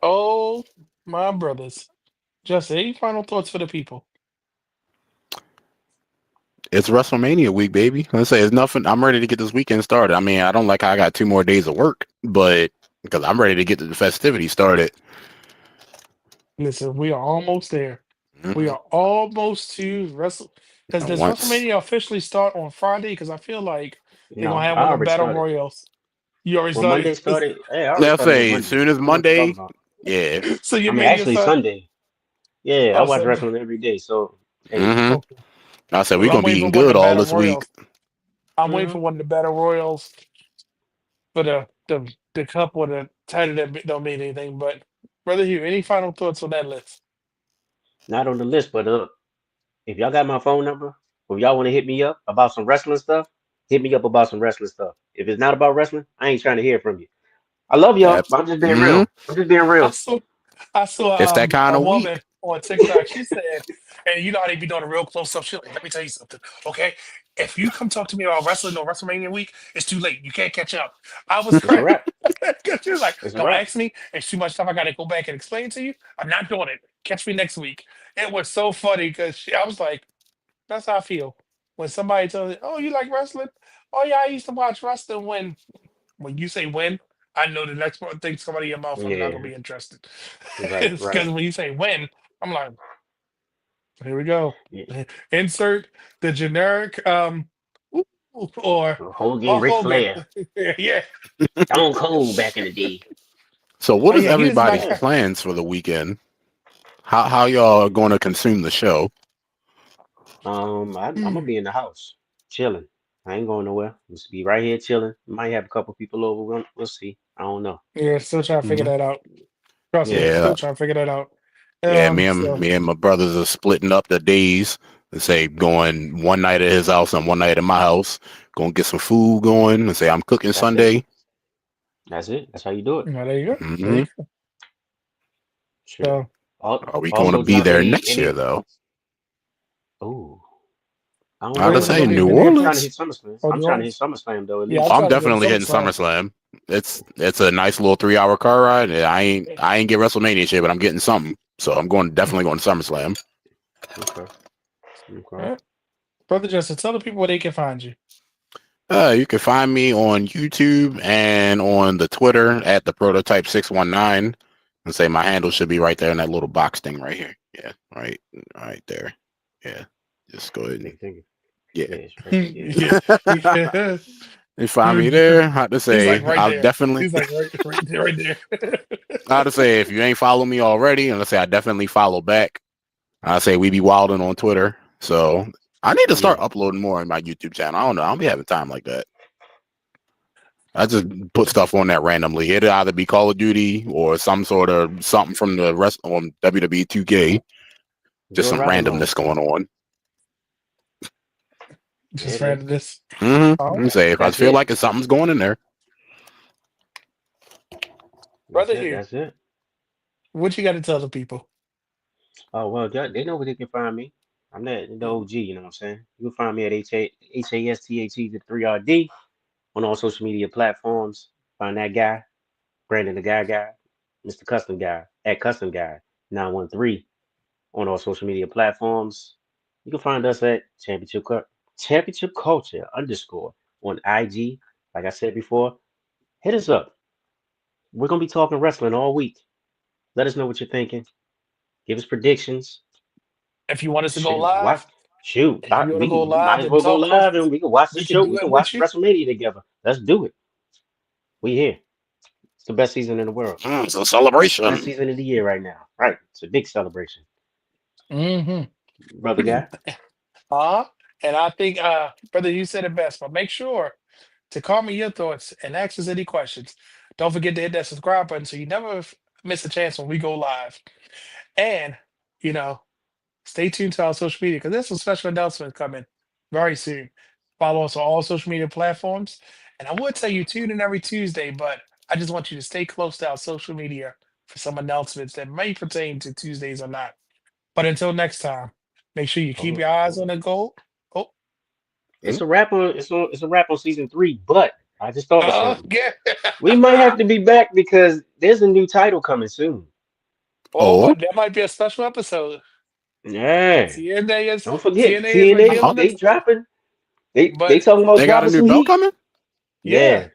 Oh, my brothers. Justin, any final thoughts for the people? It's WrestleMania week, baby. Let's say it's nothing. I'm ready to get this weekend started. I mean, I don't like how I got 2 more days of work, but because I'm ready to get the festivities started. Listen, we are almost there. We Mhm. are almost to Wrestle. Because And does once WrestleMania officially start on Friday? Because I feel like they're gonna No, have I one of the already battle started. royals. You already When started. Monday started, hey, I already let's started on say as Monday. soon as I don't know what you're talking Monday, about. yeah. So I your mean, mania actually start. Sunday. Yeah, I Oh, watch Sunday. wrestling every day. So, hey. hmm Okay. I said we're Well, I'm gonna be waiting for eating one of good the all battle this week. royals. I'm waiting hmm for one of the battle royals for the cup or the title that don't mean anything. But brother Hugh, any final thoughts on that list? Not on the list, but if y'all got my phone number, or y'all want to hit me up about some wrestling stuff, hit me up about some wrestling stuff. If it's not about wrestling, I ain't trying to hear from you. I love y'all, That's but I'm just being hmm real. I'm just being I real. saw I It's saw that kind a of woman week. on TikTok. She said, and you know how they be doing a real close up shit. Like, let me tell you something, okay? If you come talk to me about wrestling or WrestleMania week, it's too late. You can't catch up. I was It's a crying. wrap. She was like, It's a don't wrap. ask me. It's too much stuff I got to go back and explain to you. I'm not doing it. Catch me next week. It was so funny because I was like, that's how I feel when somebody tells me, "Oh, you like wrestling? Oh yeah, I used to watch wrestling when you say when, I know the next one thing's coming out of your mouth. I'm not gonna Yeah, be interested. right, It's right. because when you say when, I'm like, here we go. Yeah. Insert the generic ooh, or Hogan, Ric Hogan. Flair, Yeah. Stone Cold back in the day. So, what Oh is yeah, he was everybody's back. Yeah. plans for the weekend? How y'all going to consume the show? I'm gonna be in the house, chilling. I ain't going nowhere. Just be right here chilling. Might have a couple people over. We'll see. I don't know. Yeah, still trying to figure Mhm. that out. Trust me, Yeah. Yeah, still trying to figure that out. yeah. Me and So me and my brothers are splitting up the days. And say going one night at his house and one night at my house. Going to get some food going and say I'm cooking That's it. Sunday. That's it. That's how you do it. there you go. There hmm you go. Sure. So Are we going to Also, be drop there any next year any. though? Oh, I don't I'll where just was it know. say gonna be? New The I'm next? trying to Orleans. hit SummerSlam. Oh, I'm New trying to hit Orleans. SummerSlam though, at Yeah, I'm least. I'm trying to go to definitely hitting SummerSlam. SummerSlam. It's a nice little 3 hour car ride. I ain't get WrestleMania shit, but I'm getting something. So I'm definitely going to SummerSlam. Okay. Okay. Alright. Brother Justin, tell the people where they can find you. You can find me on YouTube and on the Twitter at the Prototype 619, and say my handle should be right there in that little box thing right here. Yeah, right there. Yeah, just go ahead and Big finger. yeah. Yeah, it's right. Yeah. Yeah. Yeah. You find me there. How to He's like say? right I'll there. definitely. He's like right there, right there. How to say? If you ain't follow me already, and let's say I definitely follow back. I say we be wilding on Twitter. So I need to start Yeah. uploading more on my YouTube channel. I don't know. I don't be having time like that. I just put stuff on that randomly. It'll either be Call of Duty or some sort of something from the rest on WWE 2K. Do Just a some ride along. randomness going on. There Just it is. randomness. All Mm-hmm. right. Say if I That's feel it. like it's something's going in there. That's Brother it. Hugh, That's it. what you got to tell the people? Oh well, they know where they can find me. I'm the OG. You know what I'm saying? You can find me at HASTHE the 3RD on all social media platforms. Find that guy, Brandon the Guy, Mr. Custom Guy at Custom Guy 913 on all social media platforms. You can find us at Championship Culture underscore on IG. Like I said before, hit us up. We're gonna be talking wrestling all week. Let us know what you're thinking. Give us predictions. If you want us to go Shoot, watch. live, Shoot, if you want to go we might live as and well go talk with, live and we can watch the we can show. do We it can with watch you. WrestleMania together. Let's do it. We here. It's the best season in the world. It's a Best celebration. season of the year right now. Right. It's a big celebration. Mm-hmm. Brother guy. Uh, and I think, brother, you said it best, but make sure to comment your thoughts and ask us any questions. Don't forget to hit that subscribe button so you never miss a chance when we go live. And, you know, stay tuned to our social media because there's some special announcements coming very soon. Follow us on all social media platforms. And I would tell you tune in every Tuesday, but I just want you to stay close to our social media for some announcements that may pertain to Tuesdays or not. But until next time, make sure you keep Hold your eyes on. on the goal. Oh, It's a wrap on it's a wrap on season 3, but I just thought of something. yeah. We might have to be back because there's a new title coming soon. Oh, Oh, but that might be a special episode. Yeah. TNA is Don't forget, TNA is TNA, huh? revealing they it, dropping. They but talking about They got a dropping new some belt heat. coming? yeah. Yeah.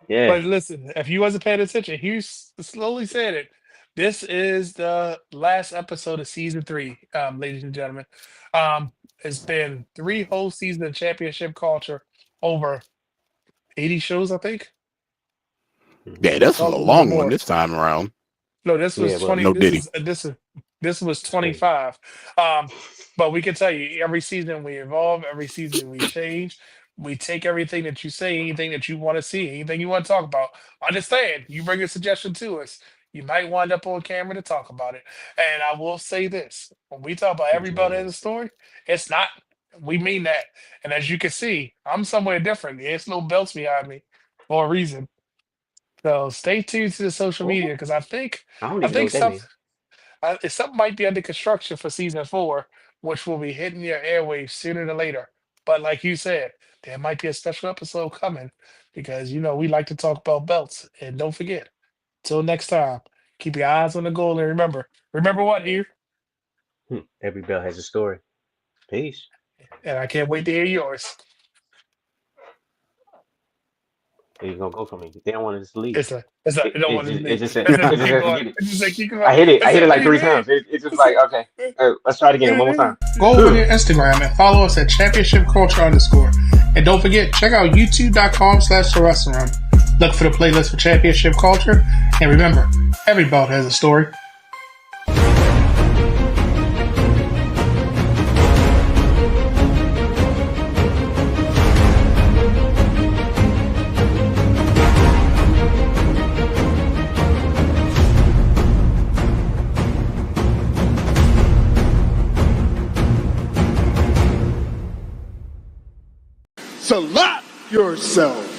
Yeah. But listen, if you wasn't paying attention, Hughes slowly said it. This is the last episode of season 3, ladies and gentlemen. It's been 3 whole seasons of championship culture, over 80 shows, I think. Yeah, Hmm. this is a Probably a little bit long one more. this time around. No, this Yeah, was it was. 20. No This Diddy. is this was That's crazy. 25. Um, but we can tell you every season we evolve, every season we change. We take everything that you say, anything that you want to see, anything you want to talk about. Understand, you bring a suggestion to us. You might wind up on camera to talk about it. And I will say this: when we talk about everybody in Yeah. the story, it's not. We mean that. And as you can see, I'm somewhere different. There's no belts behind me for a reason. So stay tuned to the social media Oh, because I don't I even know think what that some means. something might be under construction for season 4, which will be hitting your airwaves sooner than later. But like you said, there might be a special episode coming because we like to talk about belts. And don't forget, till next time, keep your eyes on the goal and remember what here. Every bell has a story. Peace. And I can't wait to hear yours. Where you gonna go from me? They don't want us to leave. It don't want to It leave. just said It's a it just keep said going. forget it. It's just like keep going. I hit it. I It's hit a it like hey, 3 times. It's just like okay. Let's try it again. One more time. Go over to Instagram and follow us at Championship Culture _. And don't forget, check out youtube.com/Wrestlemania. Look for the playlist for Championship Culture. And remember, every belt has a story. Slap yourself.